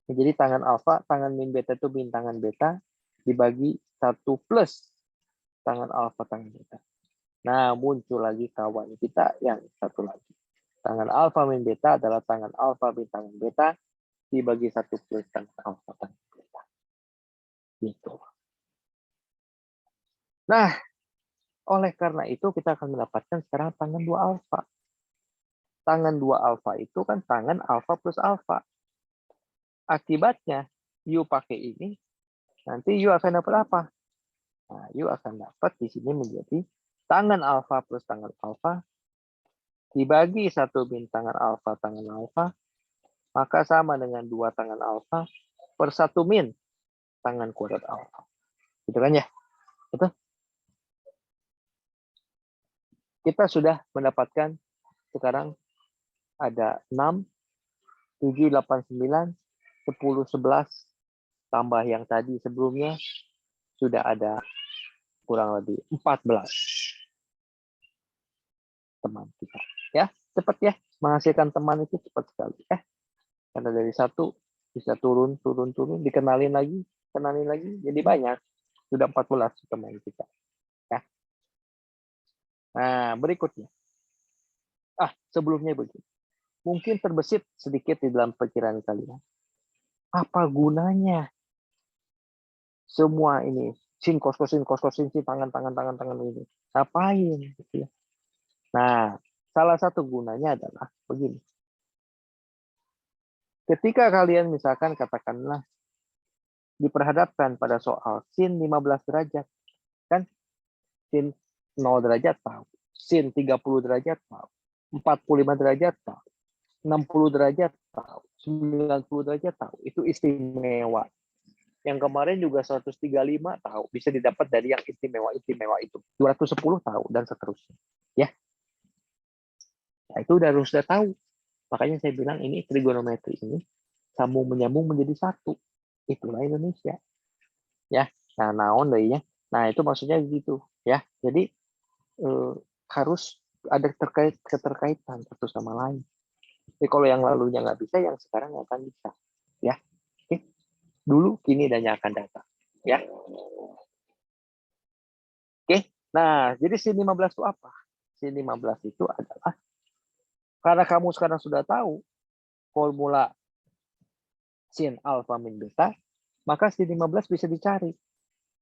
Jadi tangan alfa, tangan min beta itu min tangan beta dibagi 1 plus tangan alfa tangan beta. Nah, muncul lagi kawan kita yang satu lagi. Tangan alfa min beta adalah tangan alfa min tangan beta dibagi 1 plus tangan alfa tangan beta. Gitu. Nah, oleh karena itu kita akan mendapatkan sekarang tangan 2 alfa. Tangan 2 alfa itu kan tangan alfa plus alfa. Akibatnya, U pakai ini, nanti U akan dapat apa? Nah, U akan dapat di sini menjadi tangan alfa plus tangan alfa dibagi 1 min tangan alfa, maka sama dengan 2 tangan alfa per 1 min tangan kuadrat alfa. Gitu kan ya? Betul? Kita sudah mendapatkan sekarang ada 6, 7, 8, 9, 10, 11, tambah yang tadi sebelumnya, sudah ada kurang lebih 14 teman kita. Ya, cepat ya. Menghasilkan teman itu cepat sekali. Karena dari 1 bisa turun, dikenalin lagi, jadi banyak. Sudah 14 teman kita. Ya. Nah, berikutnya. Sebelumnya begini. Mungkin terbesit sedikit di dalam pikiran kalian. Apa gunanya semua ini? Sin, kos, sin, tangan ini. Ngapain? Gitu ya. Nah, salah satu gunanya adalah begini. Ketika kalian misalkan katakanlah diperhadapkan pada soal sin 15 derajat, kan? Sin 0 derajat tahu, sin 30 derajat tahu, 45 derajat tahu, 60 derajat tahu, 90 derajat tahu. Itu istimewa. Yang kemarin juga 135 tahu, bisa didapat dari yang istimewa itu. 210 tahu dan seterusnya. Ya. Nah, itu sudah tahu. Makanya saya bilang ini trigonometri ini sambung menyambung menjadi satu. Itulah Indonesia. Ya. Nah, naon deh ya. Nah, itu maksudnya gitu, ya. Jadi harus ada keterkaitan satu sama lain. Jadi kalau yang lalunya nggak bisa, yang sekarang akan bisa. Ya. Oke. Dulu, kini, dan yang akan datang. Ya. Oke. Nah, jadi sin 15 itu apa? Sin 15 itu adalah karena kamu sekarang sudah tahu formula sin alfa min beta, maka sin 15 bisa dicari.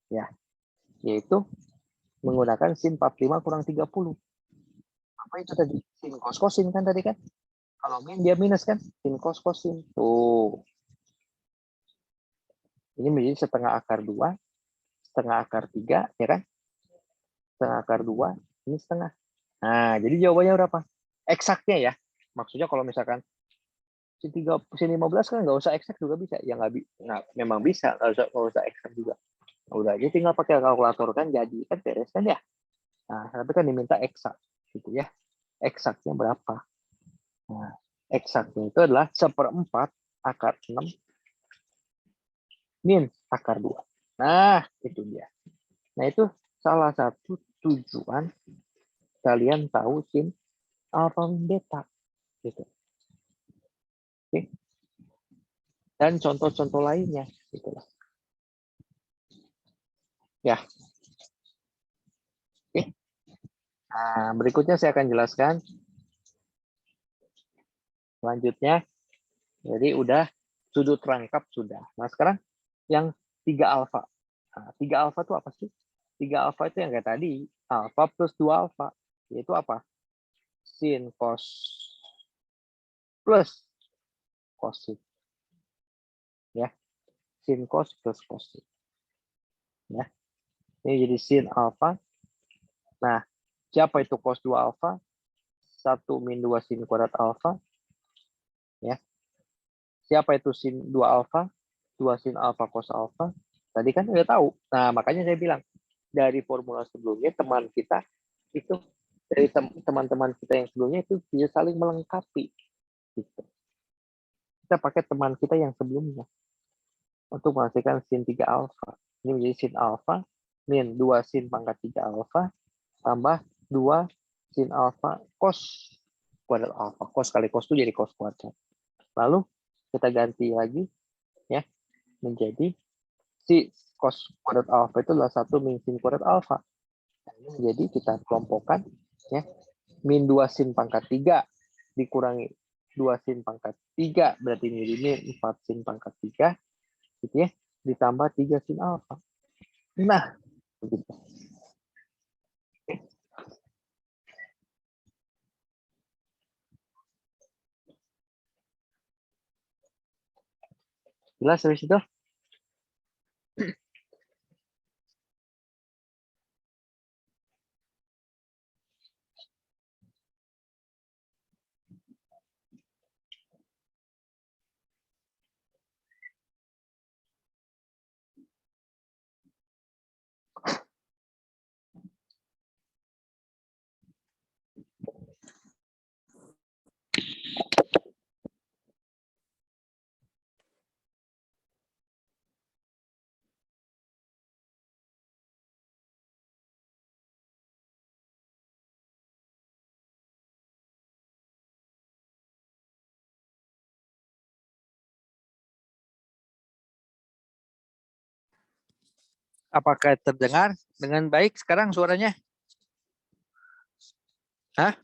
Ya. Yaitu menggunakan sin 45 kurang 30. Apa itu tadi? Sin cos kosin kan tadi kan? Kalau min dia minus kan? Sin cos kosin. Tuh. Ini menjadi setengah akar 2, setengah akar 3, ya kan? Setengah akar 2, ini setengah. Nah, jadi jawabannya berapa? Eksaknya ya. Maksudnya kalau misalkan sin 15 kan nggak usah eksak juga bisa. Ya memang bisa, nggak usah eksak juga. Nah, udah aja tinggal pakai kalkulator kan jadi kan beres kan ya. Nah, tapi kan diminta eksak gitu ya. Eksaknya berapa? Nah, eksaknya itu adalah 1/4 akar 6 min akar 2. Nah, itu dia. Nah, itu salah satu tujuan kalian tahu sin alfa min beta gitu. Oke. Dan contoh-contoh lainnya gitu lah. Ya. Oke. Nah, berikutnya saya akan jelaskan selanjutnya. Jadi udah sudut rangkap sudah. Nah, sekarang yang 3 alfa. Nah, 3 alfa itu apa sih? 3 alfa itu yang kayak tadi, alfa plus 2 alfa. Yaitu apa? Sin, cos, plus cosin. Ya, sin cos plus cosin. Ya, ini jadi sin alfa. Nah, siapa itu cos 2 alfa? 1 min 2 sin kuadrat alfa. Ya, siapa itu sin 2 alfa? 2 sin alfa cos alfa. Tadi kan udah tahu. Nah, makanya saya bilang, dari formula sebelumnya, teman kita itu, dari teman-teman kita yang sebelumnya itu bisa saling melengkapi. Gitu. Kita pakai teman kita yang sebelumnya untuk menghasilkan sin 3 alfa. Ini menjadi sin alfa min 2 sin pangkat 3 alfa tambah 2 sin alfa cos kuadrat alfa. Cos kali cos itu jadi cos kuadrat. Lalu kita ganti lagi ya menjadi si cos kuadrat alfa itu adalah 1 min sin kuadrat alfa. Nah, ini menjadi kita kelompokkan ya min 2 sin pangkat 3 dikurangi 2 sin pangkat 3 berarti ini min 4 sin pangkat 3 gitu ya ditambah 3 sin alfa. Nah, begitu. Jelas habis itu? Apakah terdengar dengan baik sekarang suaranya? Hah?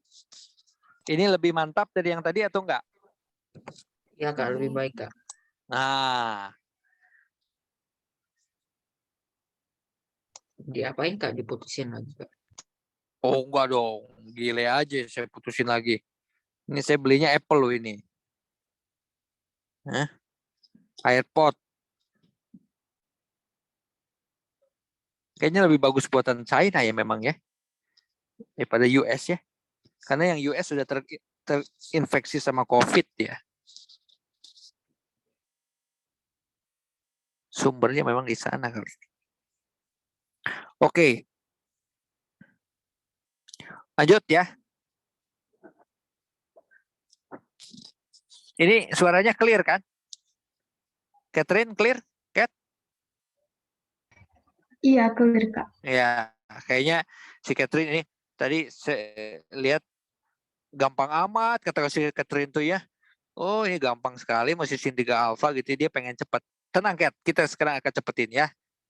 Ini lebih mantap dari yang tadi atau enggak? Ya Kak, lebih baik Kak. Nah, Diapain Kak? Diputusin lagi Kak? oh enggak dong. Gile aja saya putusin lagi. Ini saya belinya Apple loh ini. Hah? AirPod. Kayaknya lebih bagus buatan China ya memang ya. Daripada US ya. Karena yang US sudah terinfeksi sama COVID ya. Sumbernya memang di sana kali. Oke. Lanjut ya. Ini suaranya clear kan? Catherine clear? Cat? Iya, clear, Kak. Ya, kayaknya si Catherine ini tadi saya lihat gampang amat kata si Catherine tuh ya. Oh ini gampang sekali masih sin 3 alfa gitu dia pengen cepat. Tenang Cat, kita sekarang akan cepetin ya.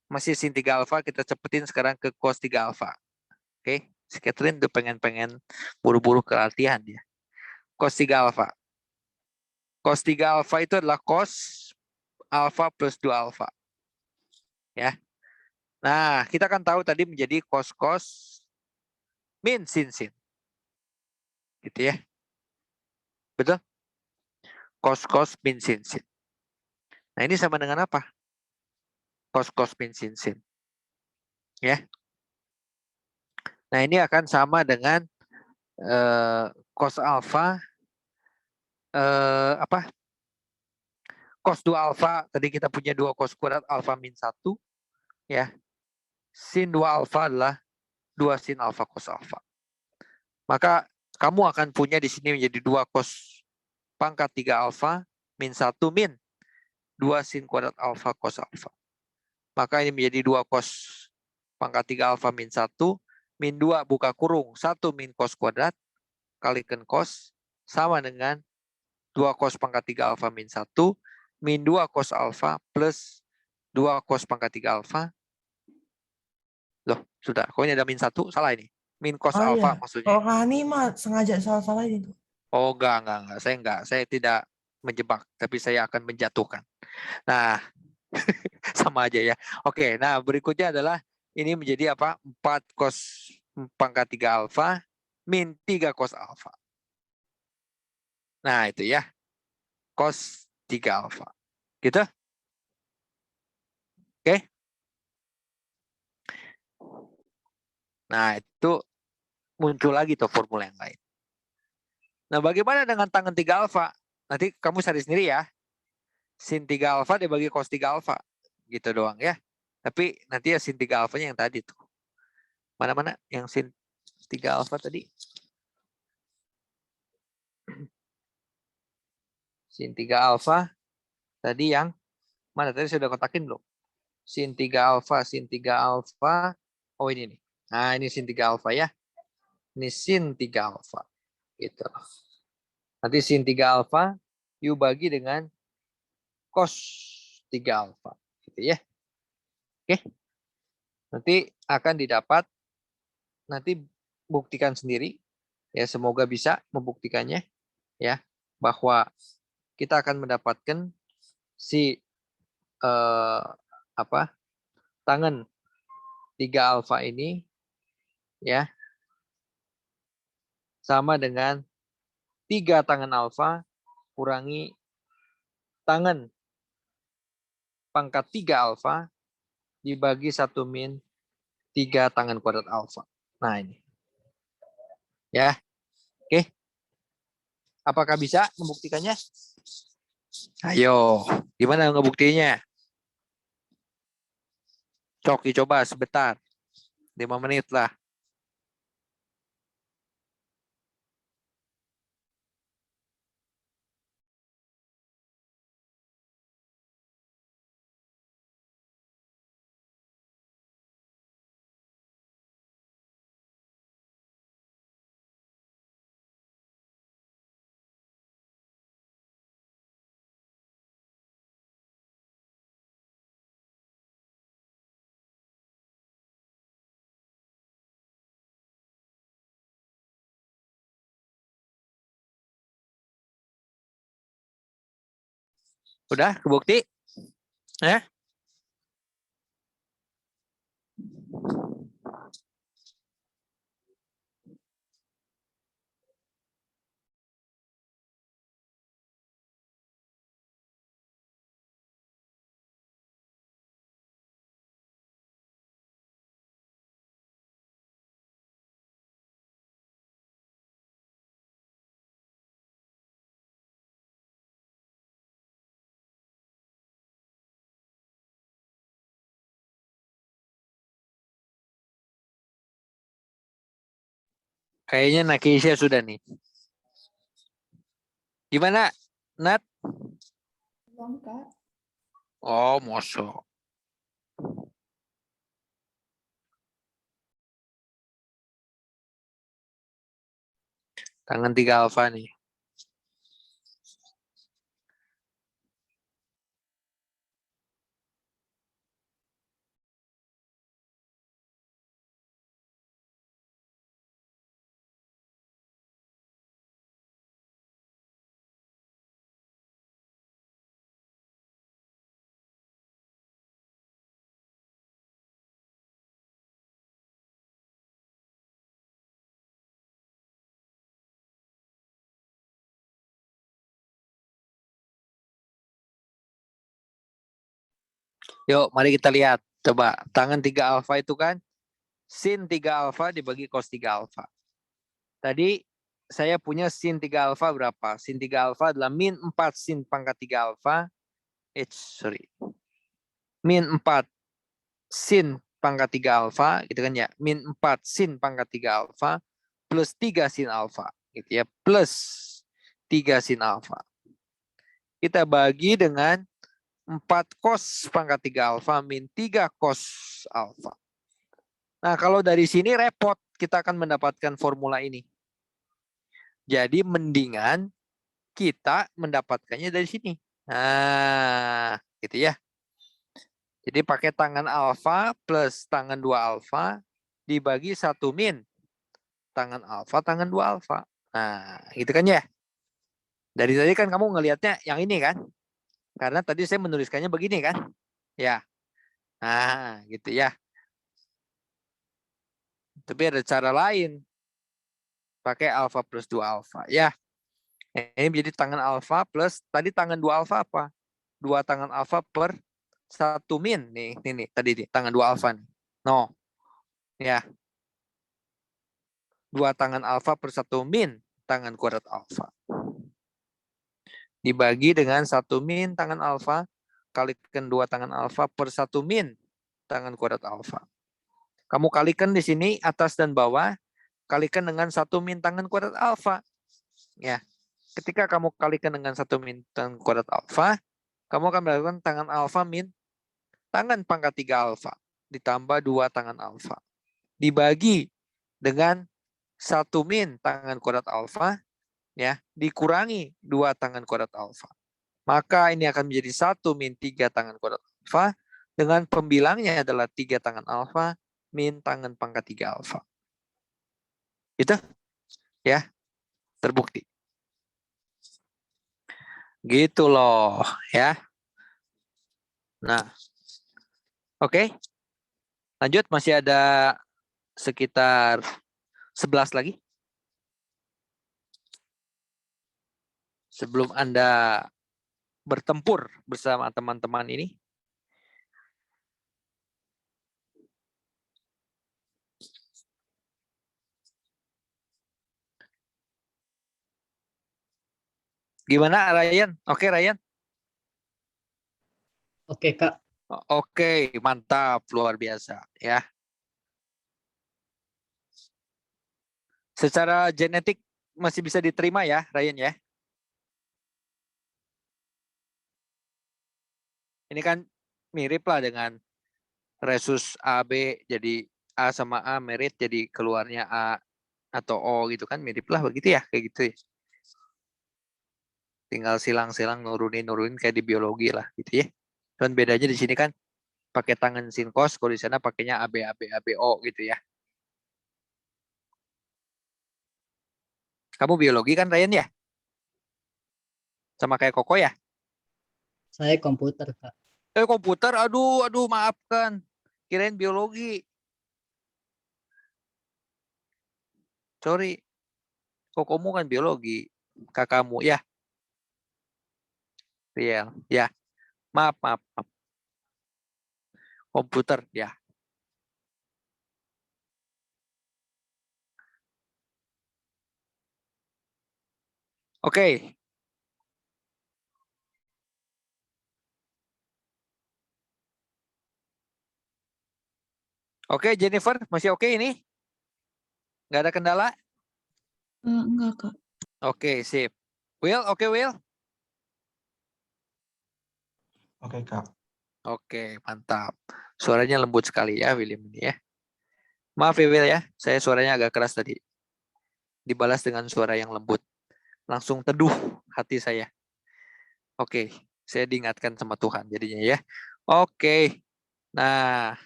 Masih sin 3 alfa kita cepetin sekarang ke cos 3 alfa. Oke, si Catherine tuh pengen buru-buru ke latihan ya. Cos 3 alfa. Cos 3 alfa itu adalah cos alfa plus 2 alfa. Ya. Nah, kita kan tahu tadi menjadi cos min sin. Gitu ya. Betul? Cos min sin. Nah, ini sama dengan apa? Cos min sin. Ya. Nah, ini akan sama dengan cos alfa apa? Cos 2 alfa, tadi kita punya 2 cos kuadrat alfa min 1 ya. Sin 2 alfa adalah 2 sin alfa cos alfa. Maka kamu akan punya di sini menjadi 2 cos pangkat 3 alfa min 1 min 2 sin kuadrat alfa cos alfa. Maka ini menjadi 2 cos pangkat 3 alfa min 1 min 2 buka kurung 1 min cos kuadrat kalikan cos sama dengan 2 cos pangkat 3 alfa min 1 min 2 cos alfa plus 2 cos pangkat 3 alfa. Loh, sudah. Kok ini ada min 1? Salah ini. Min cos Oh alfa iya. maksudnya. Kalau Kak Hani mah sengaja salah-salah itu. Oh, enggak. Saya enggak. Saya tidak menjebak, tapi saya akan menjatuhkan. Nah, sama aja ya. Oke, nah berikutnya adalah ini menjadi apa? 4 cos pangkat 3 alfa min 3 cos alfa. Nah, itu ya. Cos 3 alfa. Gitu? Oke. Nah, itu muncul lagi tuh formula yang lain. Nah, bagaimana dengan tangen 3 alfa? Nanti kamu cari sendiri ya. Sin 3 alfa dibagi cos 3 alfa. Gitu doang ya. Tapi nanti ya sin 3 alfanya yang tadi tuh. Mana-mana yang sin 3 alfa tadi? Sin 3 alfa tadi yang mana? Tadi sudah kotakin belum? Sin 3 alfa, sin 3 alfa. Oh ini nih. Nah ini sin 3 alfa ya. Ini sin 3 alfa. Gitu. Nanti sin 3 alfa you bagi dengan cos 3 alfa. Gitu ya. Oke. Nanti akan didapat. Nanti buktikan sendiri. Ya semoga bisa membuktikannya. Ya. Bahwa kita akan mendapatkan si tangen 3 alfa ini ya sama dengan 3 tangen alfa kurangi tangen pangkat 3 alfa dibagi 1 min 3 tangen kuadrat alfa. Nah ini. Ya. Oke. Apakah bisa membuktikannya? Ayo, gimana ngebuktinya? Coki coba sebentar. 5 menit lah. Udah kebukti? Ya? Kayaknya Nakisha sudah nih. Gimana, Nat? Belum, Kak. Oh, mosok. Tangan 3 alfa nih. Yuk, mari kita lihat. Coba, tangan 3 alfa itu kan sin 3 alfa dibagi cos 3 alfa. Tadi saya punya sin 3 alfa berapa? Sin 3 alfa adalah min 4 sin pangkat 3 alfa. Min 4 sin pangkat 3 alfa, gitu kan ya. Min 4 sin pangkat 3 alfa plus 3 sin alfa, gitu ya. Plus 3 sin alfa. Kita bagi dengan 4 cos pangkat 3 alfa min 3 cos alfa. Nah, kalau dari sini repot, kita akan mendapatkan formula ini. Jadi mendingan kita mendapatkannya dari sini. Nah, gitu ya. Jadi pakai tangan alfa plus tangan 2 alfa dibagi 1 min. Tangan alfa, tangan 2 alfa. Nah, gitu kan ya. Dari tadi kan kamu ngelihatnya yang ini kan. Karena tadi saya menuliskannya begini kan. Ya. Nah, gitu ya. Tapi ada cara lain. Pakai alfa plus 2 alfa. Ya. Ini menjadi tangan alfa plus, tadi tangan 2 alfa apa? 2 tangan alfa per 1 min. Nih, tadi nih, tangan 2 alfa nih. No. Ya. 2 tangan alfa per 1 min tangan kuadrat alfa. Dibagi dengan 1 min tangan alfa, kalikan 2 tangan alfa per 1 min tangan kuadrat alfa. Kamu kalikan di sini atas dan bawah, kalikan dengan 1 min tangan kuadrat alfa. Ya. Ketika kamu kalikan dengan 1 min tangan kuadrat alfa, kamu akan mendapatkan tangan alfa min tangan pangkat 3 alfa ditambah 2 tangan alfa. Dibagi dengan 1 min tangan kuadrat alfa, ya, dikurangi 2 tangan kuadrat alfa. Maka ini akan menjadi 1 min 3 tangan kuadrat alfa dengan pembilangnya adalah 3 tangan alfa min tangan pangkat 3 alfa. Itu ya, terbukti. Gitu loh, ya. Nah, oke. Lanjut, masih ada sekitar 11 lagi. Sebelum Anda bertempur bersama teman-teman ini. Gimana Ryan? Oke Ryan? Oke, Kak. Oke, mantap, luar biasa ya. Secara genetik masih bisa diterima ya Ryan ya. Ini kan mirip lah dengan resus AB, jadi A sama A merit jadi keluarnya A atau O gitu kan, mirip lah begitu ya, kayak gitu ya. Tinggal silang-silang nurunin kayak di biologi lah gitu ya. Dan bedanya di sini kan pakai tangan sin cos, kalau di sana pakainya AB O gitu ya. Kamu biologi kan Ryan ya? Sama kayak Koko ya? Saya komputer, Kak. Komputer, aduh maafkan. Kirain biologi. Sorry. Kokomu kan biologi. Kakakmu ya. Real. Ya. Maaf. Komputer ya. Oke. Oke, Jennifer, masih oke ini? Nggak ada kendala? Enggak, Kak. Oke, sip. Will, oke Will? Oke, Kak. Oke, mantap. Suaranya lembut sekali ya, William ini ya. Maaf ya, Will ya. Saya suaranya agak keras tadi. Dibalas dengan suara yang lembut. Langsung teduh hati saya. Oke, saya diingatkan sama Tuhan jadinya ya. Oke. Nah,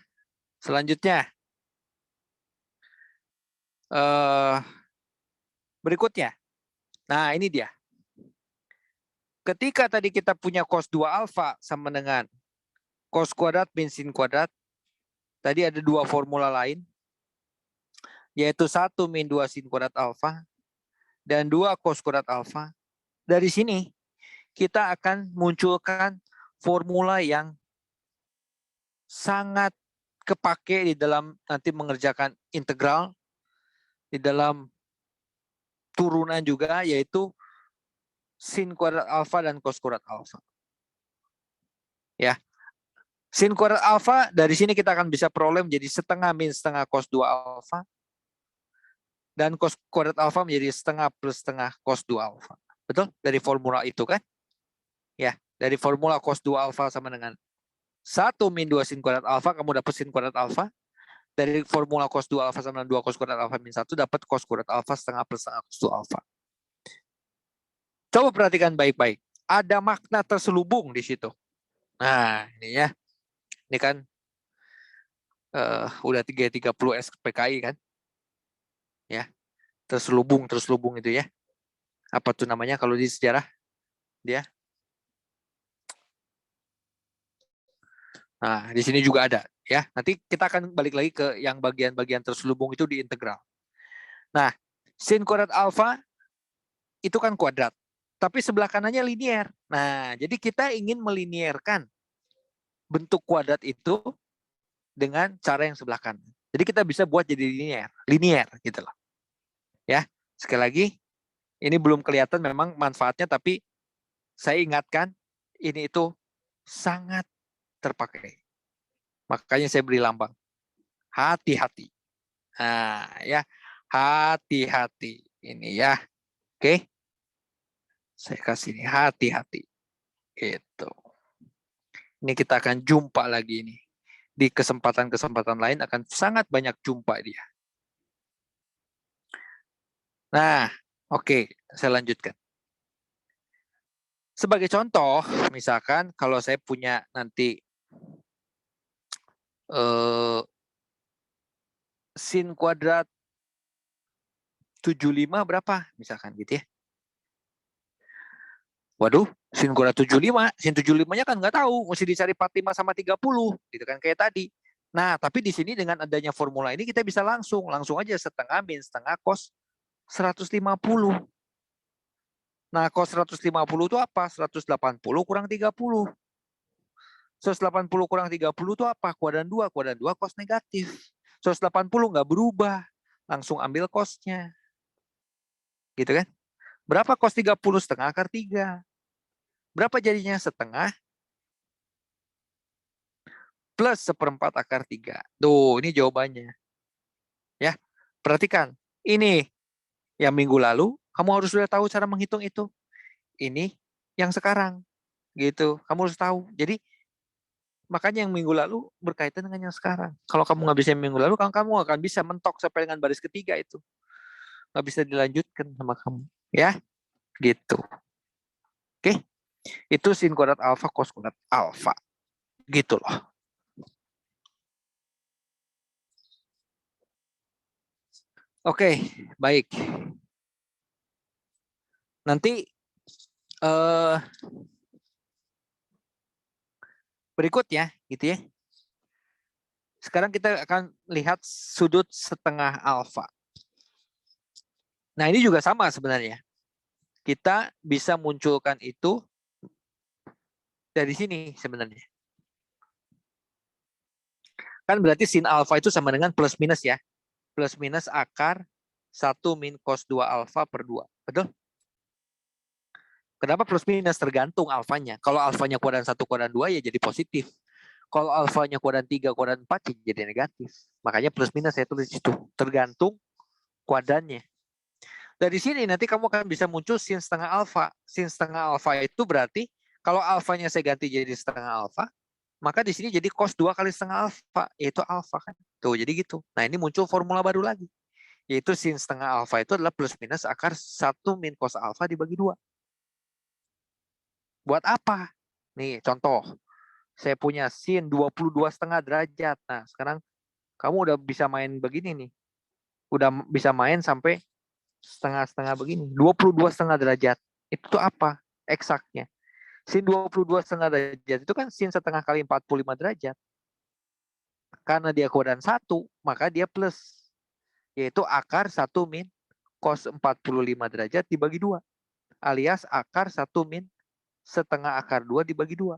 selanjutnya. Berikutnya. Nah, ini dia. Ketika tadi kita punya cos 2 alfa sama dengan cos kuadrat min sin kuadrat, tadi ada 2 formula lain, yaitu 1 min 2 sin kuadrat alfa dan 2 cos kuadrat alfa. Dari sini kita akan munculkan formula yang sangat kepake di dalam nanti mengerjakan integral, di dalam turunan juga, yaitu sin kuadrat alfa dan cos kuadrat alfa. Ya. Sin kuadrat alfa dari sini kita akan bisa peroleh menjadi setengah min setengah cos 2 alfa. Dan cos kuadrat alfa menjadi setengah plus setengah cos 2 alfa. Betul? Dari formula itu kan? Ya, dari formula cos 2 alfa sama dengan 1 min 2 sin kuadrat alfa, kamu dapat sin kuadrat alfa. Dari formula cos 2 alfa sama dengan 2 cos kuadrat alfa min 1, dapat cos kuadrat alfa setengah plus setengah cos 2 alfa. Coba perhatikan baik-baik. Ada makna terselubung di situ. Nah, ini ya. Ini kan udah 30 SPKI kan. Ya. Terselubung itu ya. Apa tuh namanya kalau di sejarah? Dia. Nah, di sini juga ada ya. Nanti kita akan balik lagi ke yang bagian-bagian terselubung itu di integral. Nah, sin kuadrat alfa itu kan kuadrat. Tapi sebelah kanannya linier. Nah, jadi kita ingin melinierkan bentuk kuadrat itu dengan cara yang sebelah kanan. Jadi kita bisa buat jadi linier gitu loh. Ya, sekali lagi ini belum kelihatan memang manfaatnya, tapi saya ingatkan ini itu sangat terpakai. Makanya saya beri lambang. Hati-hati. Nah, ya, hati-hati. Ini ya. Oke. Saya kasih ini hati-hati. Gitu. Ini kita akan jumpa lagi ini. Di kesempatan-kesempatan lain akan sangat banyak jumpa dia. Nah, oke, saya lanjutkan. Sebagai contoh, misalkan kalau saya punya nanti sin kuadrat 75 berapa? Misalkan gitu ya. Waduh, sin kuadrat 75, sin 75-nya kan nggak tahu, mesti dicari 45 sama 30, gitu kan kayak tadi. Nah, tapi di sini dengan adanya formula ini kita bisa langsung aja setengah min setengah cos 150. Nah, cos 150 itu apa? 180 kurang 30. 180 kurang 30 itu apa? Kuadran 2 cos negatif. 180 nggak berubah, langsung ambil cosnya. Gitu kan? Berapa cos 30? Setengah akar 3. Berapa jadinya? Setengah plus 1/4 akar 3. Tuh, ini jawabannya. Ya, perhatikan. Ini yang minggu lalu, kamu harus sudah tahu cara menghitung itu. Ini yang sekarang. Gitu, kamu harus tahu. Jadi, makanya yang minggu lalu berkaitan dengan yang sekarang. Kalau kamu nggak bisa yang minggu lalu, kamu akan bisa mentok sampai dengan baris ketiga itu. Nggak bisa dilanjutkan sama kamu. Ya, gitu. Oke, itu sin kuadrat alfa, cos kuadrat alfa. Gitu loh. Oke, baik. Nanti berikutnya, gitu ya. Sekarang kita akan lihat sudut setengah alfa. Nah, ini juga sama sebenarnya. Kita bisa munculkan itu dari sini sebenarnya. Kan berarti sin alfa itu sama dengan plus minus ya. Plus minus akar 1 min cos 2 alfa per 2. Betul? Kenapa plus minus? Tergantung alfanya. Kalau alfanya kuadran 1, kuadran 2 ya jadi positif. Kalau alfanya kuadran 3, kuadran 4 ya jadi negatif. Makanya plus minus saya tulis itu. Tergantung kuadrannya. Dari sini nanti kamu akan bisa muncul sin setengah alfa. Sin setengah alfa itu berarti kalau alfanya saya ganti jadi setengah alfa, maka di sini jadi cos 2 kali setengah alfa, yaitu alfa kan. Tuh, jadi gitu. Nah, ini muncul formula baru lagi. Yaitu sin setengah alfa itu adalah plus minus akar 1 min cos alfa dibagi 2. Buat apa? Nih, contoh. Saya punya sin 22,5 derajat. Nah, sekarang kamu udah bisa main begini nih. Udah bisa main sampai setengah-setengah begini. 22,5 derajat. Itu tuh apa? Eksaknya. Sin 22,5 derajat itu kan sin setengah kali 45 derajat. Karena dia kuadran 1, maka dia plus. Yaitu akar 1 min cos 45 derajat dibagi 2. Alias akar 1 min setengah akar 2 dibagi 2.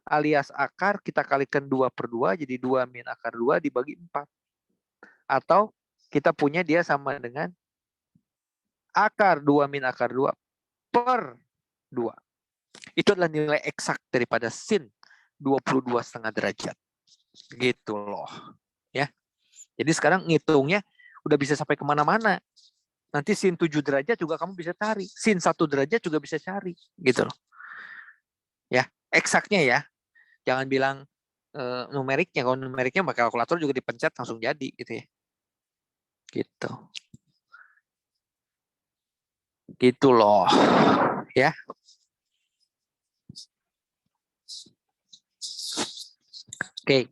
Alias akar kita kalikan 2 per 2, jadi 2 min akar 2 dibagi 4. Atau kita punya dia sama dengan akar 2 min akar 2 per 2. Itu adalah nilai eksak daripada sin 22,5 derajat. Gitu loh. Ya. Jadi sekarang ngitungnya udah bisa sampai kemana-mana. Nanti sin 7 derajat juga kamu bisa cari. Sin 1 derajat juga bisa cari. Gitu loh. Ya, eksaknya ya. Jangan bilang numeriknya. Kalau numeriknya pakai kalkulator juga dipencet langsung jadi. Gitu ya. Gitu. Gitu loh. ya. Oke.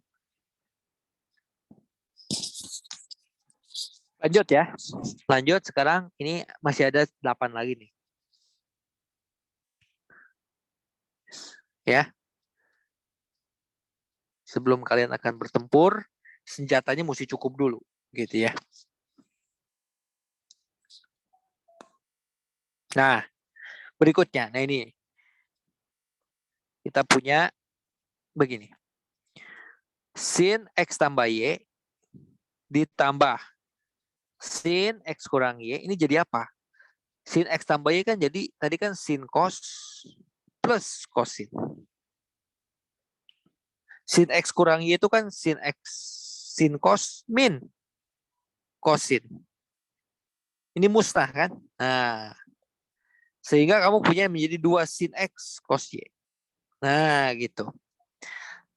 Lanjut ya. Lanjut sekarang ini masih ada 8 lagi nih. Ya. Sebelum kalian akan bertempur, senjatanya mesti cukup dulu, gitu ya. Nah, berikutnya. Nah ini. Kita punya begini. Sin X tambah Y ditambah sin X kurang Y. Ini jadi apa? Sin X tambah Y kan jadi, tadi kan sin cos plus cosin. Sin X kurang Y itu kan sin X, sin cos min cosin. Ini mustah kan? Nah, sehingga kamu punya menjadi 2 sin X cos Y. Nah, gitu.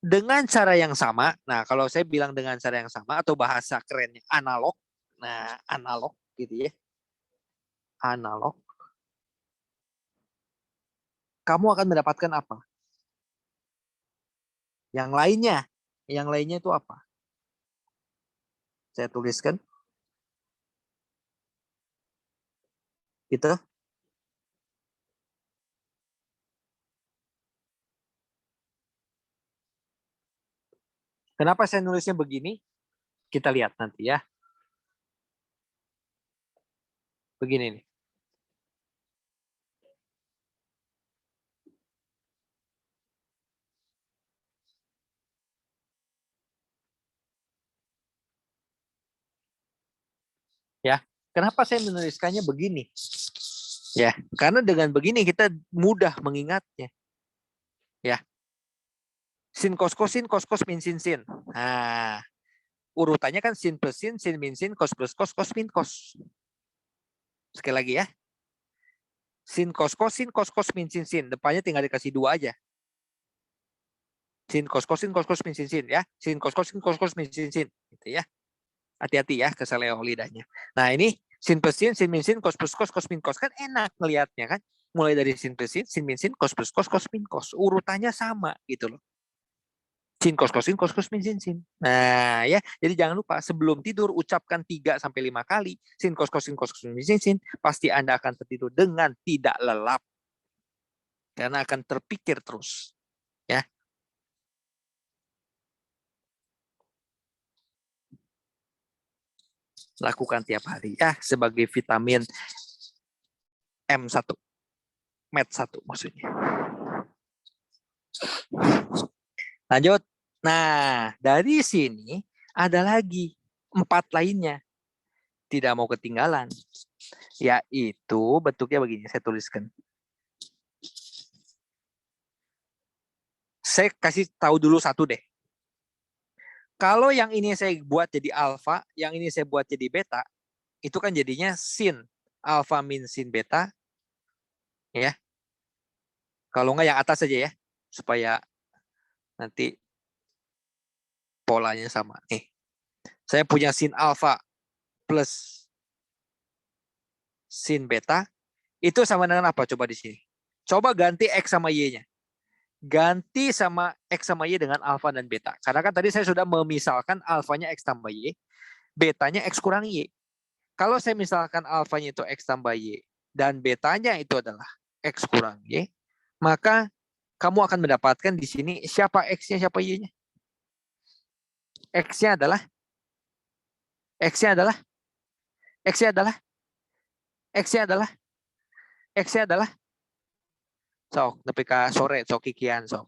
Dengan cara yang sama, nah kalau saya bilang dengan cara yang sama atau bahasa kerennya analog, nah analog gitu ya, analog, kamu akan mendapatkan apa? Yang lainnya itu apa? Saya tuliskan. Gitu. Kenapa saya nulisnya begini? Kita lihat nanti ya. Begini nih. Ya, kenapa saya menuliskannya begini? Ya, karena dengan begini kita mudah mengingatnya. Ya. Sin cos cosin, cos cos min sin sin. Nah, urutannya kan sin plus sin min sin, cos plus cos, cos min cos. Sekali lagi ya. Sin cos cosin, cos cos min sin sin. Depannya tinggal dikasih 2 aja. Sin cos cosin, cos cos min sin sin ya. Sin cos cosin, cos cos min sin sin. Gitu ya. Hati-hati ya keseleo lidahnya. Nah ini sin plus sin min sin, cos plus cos, cos min cos. Kan enak ngelihatnya kan. Mulai dari sin plus sin min sin, cos plus cos, cos min cos. Urutannya sama gitu loh. Sin cos cosin, cos cos min sin sin. Nah ya, jadi jangan lupa sebelum tidur ucapkan 3 sampai 5 kali sin cos cosin, cos cos min sin sin. Pasti Anda akan tertidur dengan tidak lelap. Karena akan terpikir terus. Ya. Lakukan tiap hari ya sebagai vitamin M1. Med1 maksudnya. Lanjut. Nah, dari sini ada lagi 4 lainnya. Tidak mau ketinggalan. Yaitu bentuknya begini, saya tuliskan. Saya kasih tahu dulu satu deh. Kalau yang ini saya buat jadi alfa, yang ini saya buat jadi beta, itu kan jadinya sin alfa min sin beta. Ya. Kalau enggak yang atas saja ya, supaya nanti polanya sama. Nih. Saya punya sin alfa plus sin beta, itu sama dengan apa coba di sini? Coba ganti X sama Y-nya. Ganti sama X sama Y dengan alfa dan beta. Karena kan tadi saya sudah memisalkan alfanya X tambah Y, betanya X kurang Y. Kalau saya misalkan alfanya itu X tambah Y, dan betanya itu adalah X kurang Y, maka kamu akan mendapatkan di sini siapa X-nya, siapa Y-nya. X-nya adalah X-nya adalah X-nya adalah X-nya adalah X-nya adalah sok nepi ka sore sok kikian sok.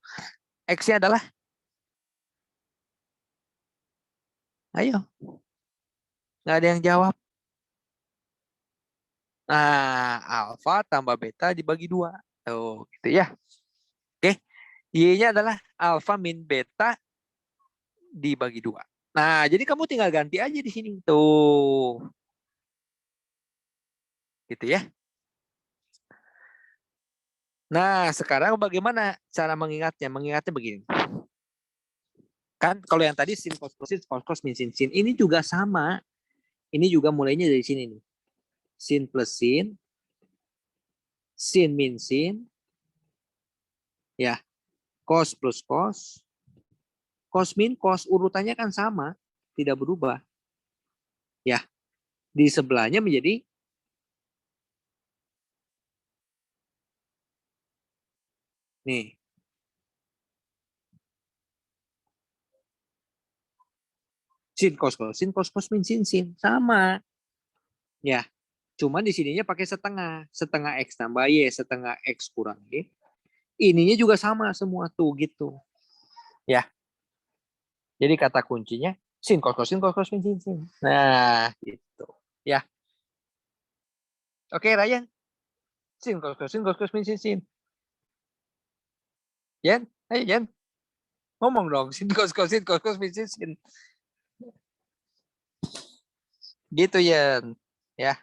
X-nya adalah ayo. Nggak ada yang jawab. Nah, alfa tambah beta dibagi 2. Tuh, gitu ya. Oke. Y-nya adalah alfa min beta dibagi 2. Nah, jadi kamu tinggal ganti aja di sini. Tuh. Gitu ya. Nah, sekarang bagaimana cara mengingatnya? Mengingatnya begini. Kan kalau yang tadi sin cos cos min sin sin, ini juga sama. Ini juga mulainya dari sini nih. Sin plus sin sin min sin, ya, cos plus cos, cos min cos, urutannya kan sama, tidak berubah. Ya, di sebelahnya menjadi nih. Sin cos cos min sin sama. Ya, cuman di sininya pakai setengah, setengah x tambah y, setengah x kurang y. Ininya juga sama semua tuh gitu. Ya. Jadi kata kuncinya sin cos min sin. Nah, gitu. Ya. Oke, Ryan. Sin cos min sin. Yen, ayo Yen. Ngomong dong, sin cos min sin. Gitu Yen. Ya.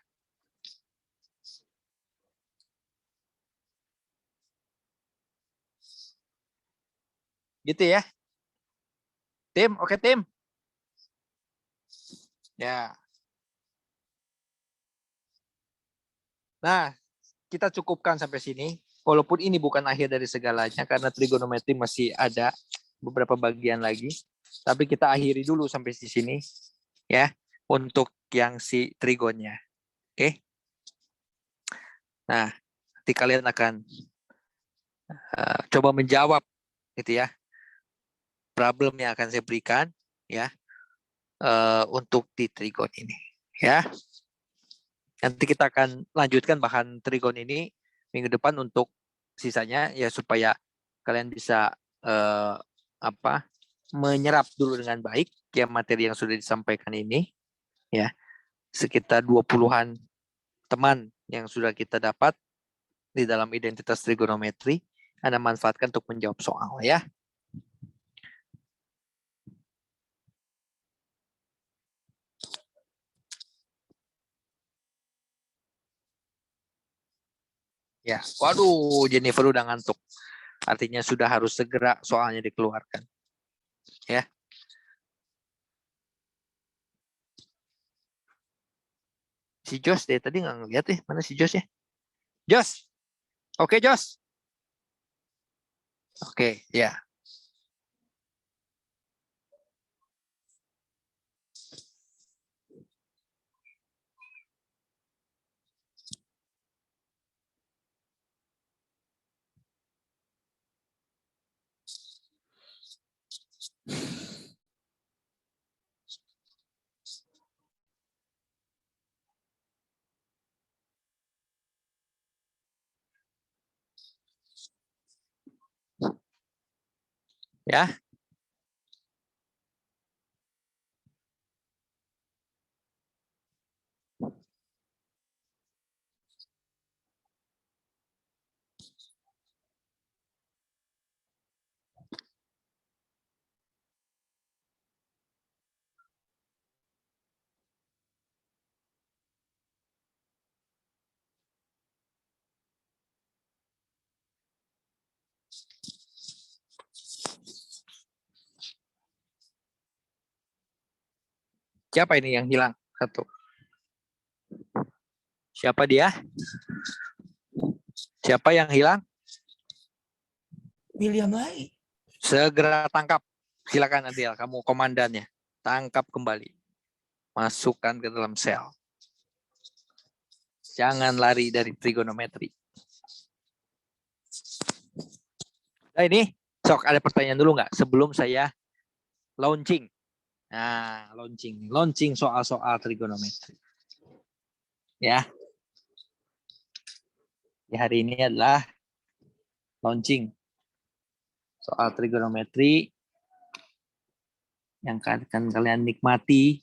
Gitu ya. Tim, oke tim. Ya. Nah, kita cukupkan sampai sini. Walaupun ini bukan akhir dari segalanya karena trigonometri masih ada beberapa bagian lagi. Tapi kita akhiri dulu sampai di sini ya untuk yang si trigonnya. Oke. Nah, nanti kalian akan coba menjawab gitu ya. Problem yang akan saya berikan ya untuk di trigon ini ya. Nanti kita akan lanjutkan bahan trigon ini minggu depan untuk sisanya ya supaya kalian bisa menyerap dulu dengan baik ya materi yang sudah disampaikan ini ya. Sekitar 20-an teman yang sudah kita dapat di dalam identitas trigonometri Anda manfaatkan untuk menjawab soal ya. Ya, waduh, Jennifer udah ngantuk. Artinya sudah harus segera soalnya dikeluarkan. Ya. Si Jos deh tadi nggak ngeliat mana si Jos ya? Jos, oke Jos. Oke, ya. Ya. Siapa ini yang hilang? Satu. Siapa dia? Siapa yang hilang? William lagi. Segera tangkap. Silakan Adil, kamu komandannya. Tangkap kembali. Masukkan ke dalam sel. Jangan lari dari trigonometri. Nah ini, sok ada pertanyaan dulu nggak sebelum saya launching? Nah, launching soal-soal trigonometri. Ya. Di hari ini adalah launching soal trigonometri yang akan kalian nikmati.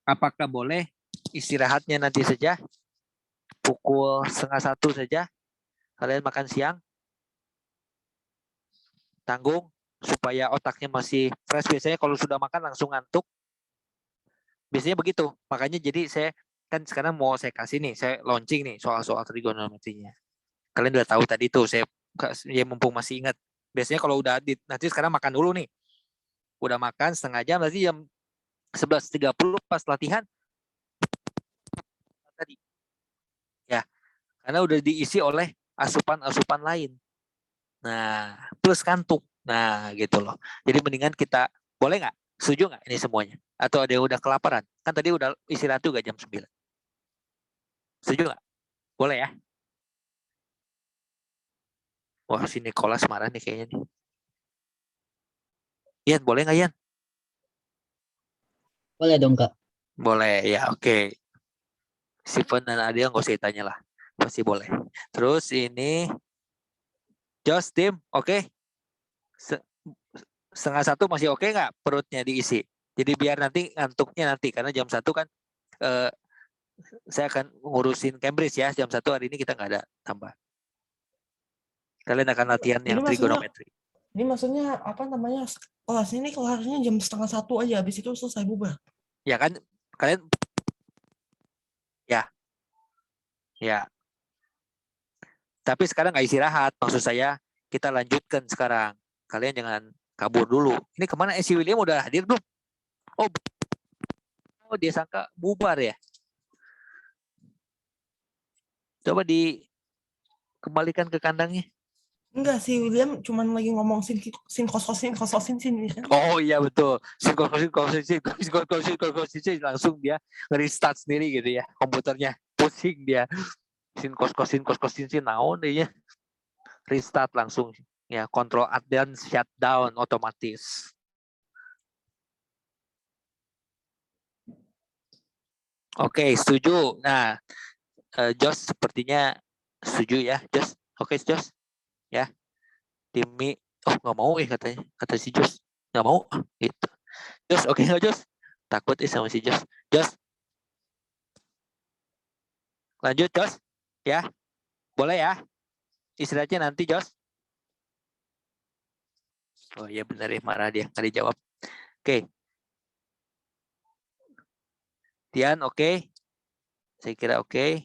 Apakah boleh istirahatnya nanti saja? Pukul 12:30 saja. Kalian makan siang. Tanggung supaya otaknya masih fresh. Biasanya kalau sudah makan langsung ngantuk. Biasanya begitu. Makanya jadi saya kan sekarang mau saya kasih nih, saya launching nih soal-soal trigonometrinya. Kalian udah tahu tadi tuh, saya ya mumpung masih ingat. Biasanya kalau udah nanti sekarang makan dulu nih. Udah makan setengah jam, nanti jam 11:30 pas latihan Karena udah diisi oleh asupan-asupan lain. Nah, plus kantuk. Nah, gitu loh. Jadi mendingan kita, boleh nggak? Setuju nggak ini semuanya? Atau ada yang udah kelaparan? Kan tadi udah istirahat juga jam 9. Setuju nggak? Boleh ya? Wah, si Nicholas marah nih kayaknya nih. Ian, boleh nggak Ian? Boleh dong, Kak. Boleh, ya oke. Steven dan Adil nggak usah ditanya lah. Pasti boleh. Terus ini, Josh, tim, oke? Setengah 1 masih oke nggak perutnya diisi? Jadi biar nanti ngantuknya nanti, karena jam 1 kan eh, saya akan ngurusin Cambridge ya. Jam 1 hari ini kita nggak ada tambah. Kalian akan latihan yang trigonometri. Ini maksudnya apa namanya, kelas ini kelasnya jam 12:30 aja, habis itu selesai bubar. Ya kan, kalian ya. Tapi sekarang nggak istirahat. Maksud saya kita lanjutkan sekarang. Kalian jangan kabur dulu. Ini kemana si William udah hadir belum? Oh dia sangka bubar ya. Coba dikembalikan ke kandangnya. Enggak sih, William cuman lagi ngomong sin kososin sini kan. Oh iya betul. Langsung dia nge-restart sendiri gitu ya. Komputernya pusing dia. Sin naon deh ya. Restart langsung. Ya, control alt dan shutdown otomatis. Oke, setuju. Nah, Josh sepertinya setuju ya, Josh. Oke, Josh. Ya. Timmy, nggak mau katanya. Kata si Josh. Nggak mau. Gitu. Josh, oke nggak Josh? Takut sama si Josh. Josh. Lanjut, Josh. Ya. Boleh ya? Istirahatnya nanti, Josh. Oh iya benar ya, marah dia. Nggak dijawab. Oke. Tian, oke. Saya kira oke.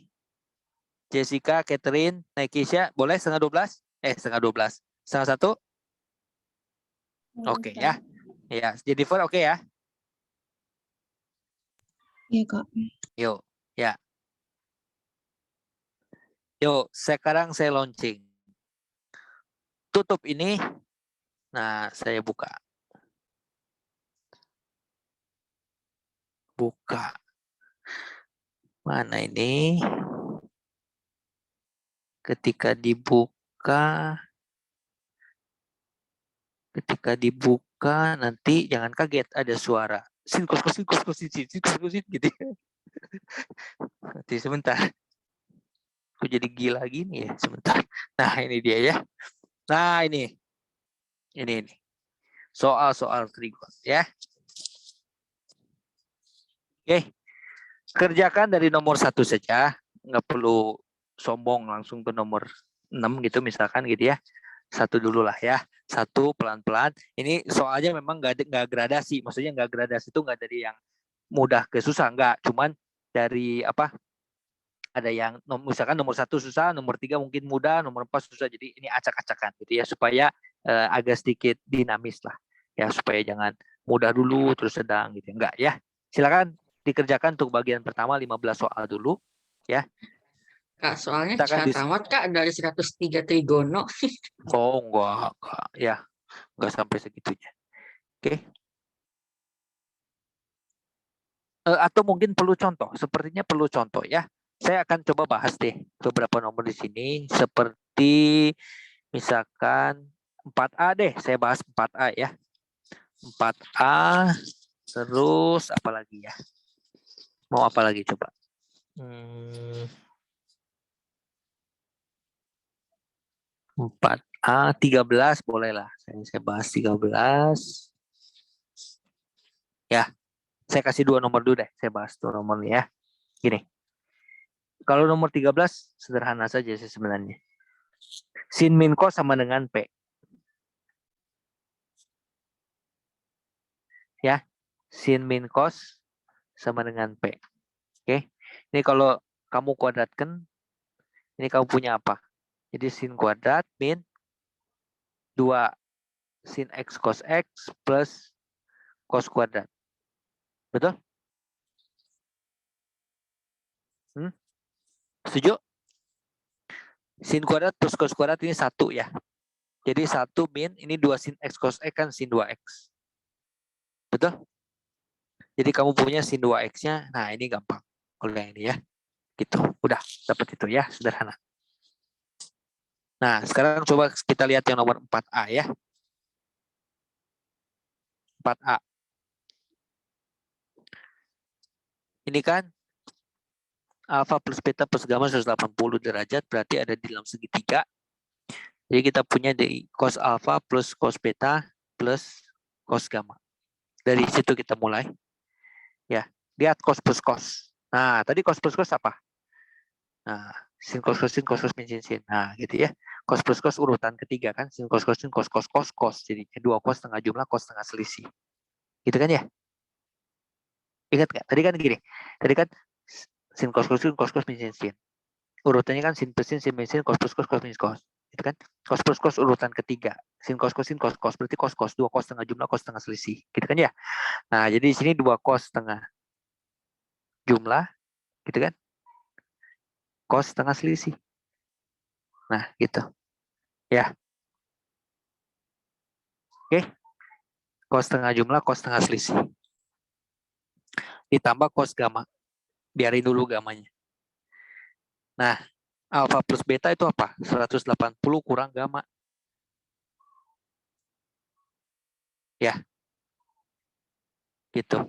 Jessica, Catherine, Naikisha, boleh setengah 12? Setengah 12. Setengah 1? Oke ya. Ya, Jennifer oke ya? Iya, Kak. Yuk, ya. Yuk, sekarang saya launching. Tutup ini. Nah, saya buka. Buka. Mana ini? Ketika dibuka nanti jangan kaget ada suara sin gitu. Nanti sebentar. Aku jadi gila gini ya, sebentar. Nah, ini dia ya. Nah, ini. Soal-soal trigon ya. Oke. Kerjakan dari nomor 1 saja, nggak perlu sombong langsung ke nomor 6 gitu misalkan gitu ya. 1 dulu lah ya. 1 pelan-pelan. Ini soalnya memang nggak gradasi. Maksudnya nggak gradasi itu nggak dari yang mudah ke susah, nggak. Cuman dari apa? Ada yang misalkan nomor 1 susah, nomor 3 mungkin mudah, nomor 4 susah. Jadi ini acak-acakan gitu ya supaya agak sedikit dinamis lah. Ya supaya jangan mudah dulu terus sedang gitu. Enggak ya. Silakan dikerjakan untuk bagian pertama 15 soal dulu ya. Kak, soalnya Kita akan cepat amat Kak dari 103 trigono. Oh, enggak ya. Enggak sampai segitunya. Oke. Atau mungkin perlu contoh, sepertinya perlu contoh ya. Saya akan coba bahas deh beberapa nomor di sini seperti misalkan 4A deh, saya bahas 4A ya. 4A terus apa lagi ya? Mau apa lagi coba? 4A 13 boleh lah. Saya bahas 13. Ya, saya kasih 2 nomor dulu deh. Saya bahas 2 nomor ya. Gini. Kalau nomor 13 sederhana saja sih sebenarnya. Sin min cos sama dengan P. Ya. Sin min cos sama dengan P. Oke. Ini kalau kamu kuadratkan, ini kamu punya apa? Jadi sin kuadrat min 2 sin x cos x plus cos kuadrat. Betul? Setuju? Sin kuadrat plus cos kuadrat ini 1 ya. Jadi 1 min, ini 2 sin X cos X kan sin 2X. Betul? Jadi kamu punya sin 2X-nya, nah ini gampang. Kalau yang ini ya. Gitu, udah dapat itu ya, sederhana. Nah, sekarang coba kita lihat yang nomor 4A ya. 4A. Ini kan alfa plus beta plus gamma 180 derajat, berarti ada di dalam segitiga. Jadi kita punya dari cos alfa plus cos beta plus cos gamma. Dari situ kita mulai. Ya, lihat cos plus cos. Nah, tadi cos plus cos apa? Nah, sin cos min sin. Nah, gitu ya. Cos plus cos urutan ketiga kan, sin cos sin cos cos. Jadi 2 cos setengah jumlah cos setengah selisih. Gitu kan ya? Ingat nggak? Tadi kan gini. Tadi kan sin cos min sin. Urutannya kan sin plus sin min sin, cos plus cos min cos. Itu kan cos plus cos urutan ketiga. Sin cos berarti cos 2 cos setengah jumlah cos setengah selisih. Gitu kan ya? Nah, jadi di sini 2 cos setengah jumlah, gitu kan? Cos setengah selisih. Nah, gitu. Ya. Oke. Cos setengah jumlah, cos setengah selisih. Ditambah cos gamma. Biarin dulu gamanya. Nah, alfa plus beta itu apa? 180 kurang gamma. Ya. Gitu.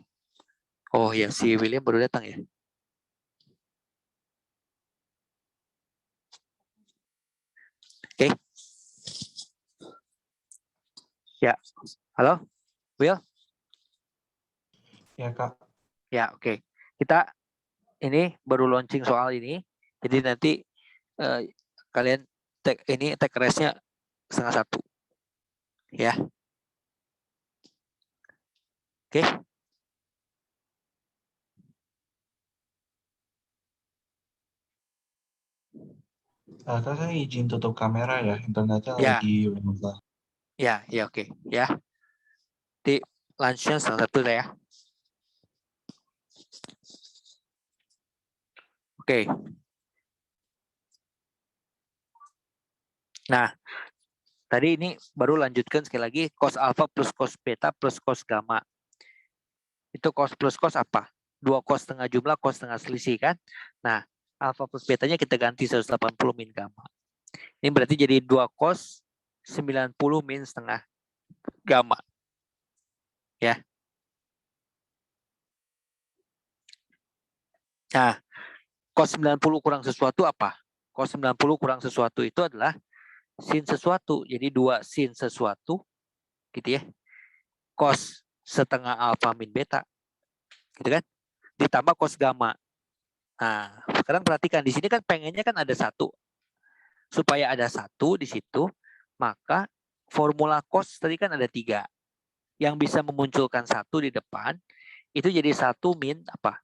Oh ya, si William baru datang ya. Oke. Ya. Halo? Will? Ya, Kak. Ya, oke. Kita ini baru launching soal ini. Jadi nanti kalian take rest-nya 1:30. Ya. Oke. Kak, saya izin tutup kamera ya. Internetnya Ya. lagi berubah. Ya, oke. Ya. Di lunch-nya 1:30 ya. Oke. Nah, tadi ini baru lanjutkan sekali lagi cos alfa plus cos beta plus cos gamma. Itu cos plus cos apa? 2 cos setengah jumlah cos setengah selisih kan? Nah, alfa plus betanya kita ganti 180 min gamma. Ini berarti jadi 2 cos 90 min setengah gamma. Ya. Nah, cos 90 kurang sesuatu apa? Cos 90 kurang sesuatu itu adalah sin sesuatu. Jadi 2 sin sesuatu gitu ya. Cos setengah alfa min beta. Gitu kan? Ditambah cos gamma. Nah, sekarang perhatikan di sini kan pengennya kan ada 1. Supaya ada 1 di situ, maka formula cos tadi kan ada 3. Yang bisa memunculkan 1 di depan itu jadi 1 min apa?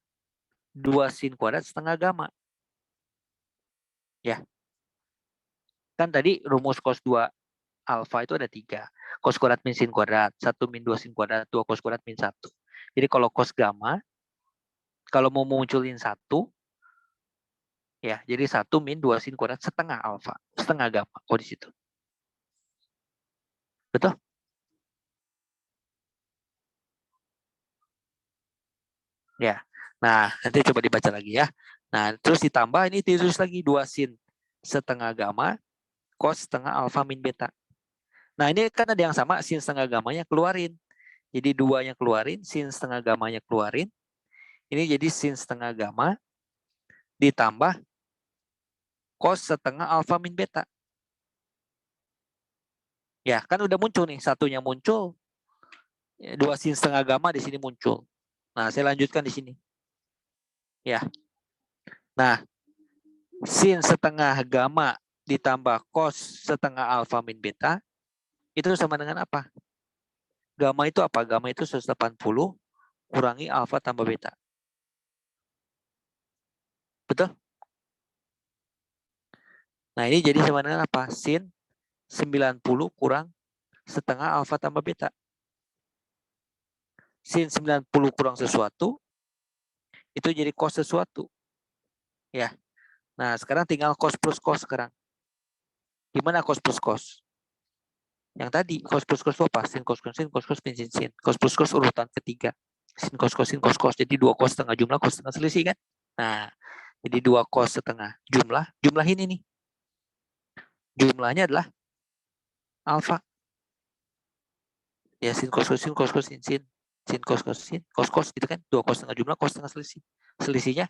2 sin kuadrat setengah gamma. Ya. Kan tadi rumus cos 2 alfa itu ada 3. Cos kuadrat min sin kuadrat, 1 min 2 sin kuadrat, 2 cos kuadrat min 1. Jadi kalau cos gamma, kalau mau munculin 1, ya jadi 1 min 2 sin kuadrat setengah alfa, setengah gamma. Oh di situ. Betul? Ya. Nah, nanti coba dibaca lagi ya. Nah, terus ditambah ini terus lagi 2 sin setengah gamma cos setengah alfa min beta. Nah, ini kan ada yang sama, sin setengah gamanya keluarin. Jadi 2-nya keluarin, sin setengah gamanya keluarin. Ini jadi sin setengah gamma ditambah cos setengah alfa min beta. Ya, kan udah muncul nih, satunya muncul. 2 sin setengah gamma di sini muncul. Nah, saya lanjutkan di sini. Ya. Nah, sin setengah gamma ditambah cos setengah alfa min beta itu sama dengan apa? Gamma itu apa? Gamma itu 180 kurangi alfa tambah beta. Betul? Nah, ini jadi sama dengan apa? Sin 90 kurang setengah alfa tambah beta. Sin 90 kurang sesuatu itu jadi cos sesuatu. Ya. Nah, sekarang tinggal cos plus cos sekarang. Gimana cos plus cos? Yang tadi cos plus cos itu apa? Sin cos cos sin cos cos min sin sin. Cos plus cos urutan ketiga. Sin cos cos sin cos cos. Jadi 2 cos setengah jumlah cos setengah selisih kan? Nah, jadi 2 cos setengah jumlah ini nih. Jumlahnya adalah alfa. Ya sin cos cos sin sin cos cos gitu kan? 2 cos setengah jumlah cos setengah selisih. Selisihnya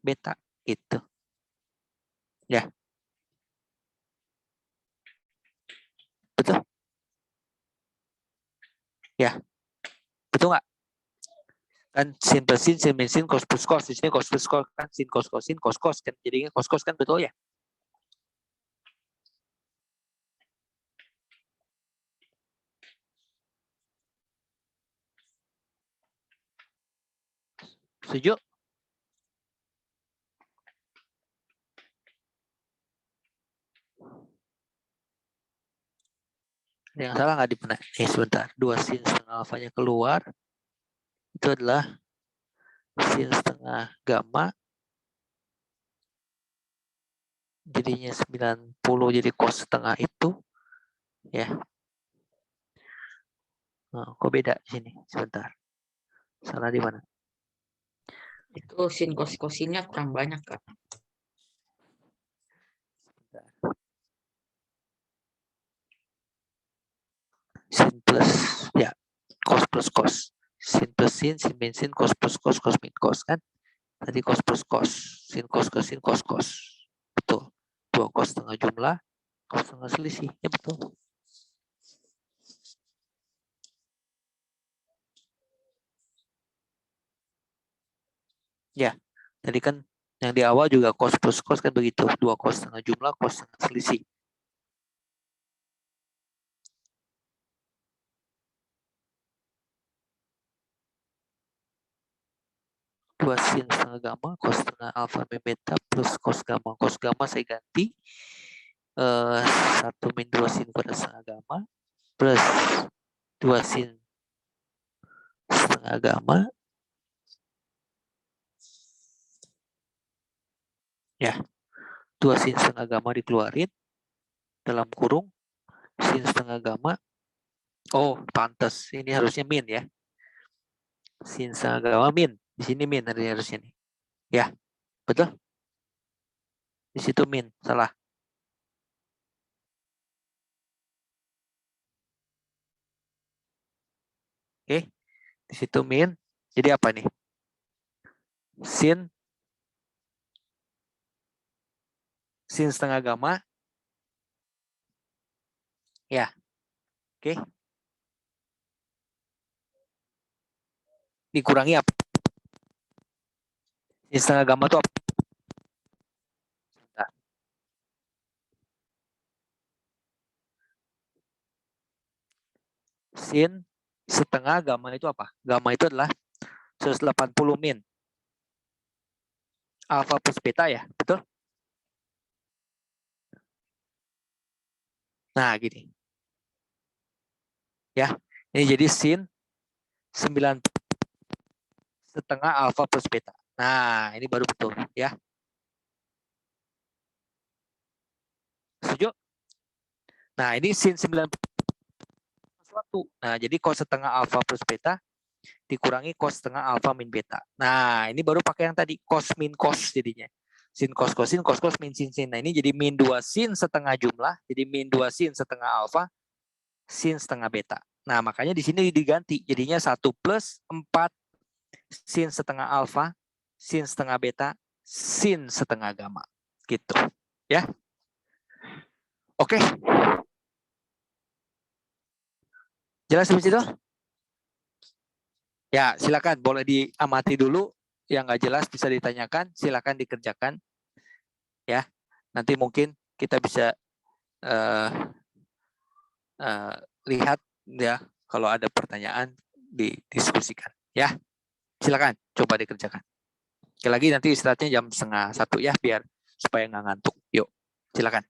beta itu. Ya. Betul? Ya. Betul nggak? Kan sin plus sin min sin cos plus cos. Di sini cos plus cos kan sin cos cos kan. Jadinya cos kan betul ya? Setuju? Ada yang salah nggak di benak? Sebentar. 2 sin setengah alfanya keluar. Itu adalah sin setengah gamma. Jadinya 90 jadi cos setengah itu. Ya. Nah, kok beda di sini? Sebentar. Salah di mana? Itu sin cos cosinnya kurang banyak, Kak. Sin plus ya cos plus cos. Sin plus sin min sin cos plus cos min cos kan? Tadi cos plus cos. Sin cos cos. Betul. 2 cos setengah jumlah cos setengah selisih. Ya betul. Ya, tadi kan yang di awal juga cos plus cos kan begitu. 2 cos setengah jumlah cos setengah selisih. Dua sin setengah gamma cos setengah alfa min beta plus cos gamma saya ganti 1 min 2 sin pada setengah gamma plus 2 sin setengah gamma ya 2 sin setengah gamma dikeluarin dalam kurung sin setengah gamma. Oh pantas ini harusnya min ya, sin setengah gamma min di sini min harusnya nih ya, betul di situ min salah. Oke, di situ min. Jadi apa nih? Sin setengah gamma. Ya. Oke. Dikurangi apa? Sin setengah gamma itu apa? Nah. Sin setengah gamma itu apa? Gamma itu adalah 180 min alfa plus beta ya, betul? Nah, gini. Ya, ini jadi sin 9 setengah alfa plus beta. Nah, ini baru betul ya. Setuju? Nah, ini sin 9 sesuatu. Nah, jadi cos setengah alfa plus beta dikurangi cos setengah alfa min beta. Nah, ini baru pakai yang tadi cos min cos jadinya. Sin cos cos min sin sin. Nah, ini jadi min 2 sin setengah jumlah, jadi min 2 sin setengah alfa sin setengah beta. Nah, makanya di sini diganti jadinya 1 plus 4 sin setengah alfa sin setengah beta sin setengah gamma. Gitu. Ya. Oke. Jelas sampai situ? Ya, silakan boleh diamati dulu. Yang nggak jelas bisa ditanyakan, silakan dikerjakan. Ya, nanti mungkin kita bisa lihat ya kalau ada pertanyaan didiskusikan. Ya, silakan coba dikerjakan. Sekali lagi nanti istirahatnya jam 12:30 ya biar supaya nggak ngantuk. Yuk, silakan.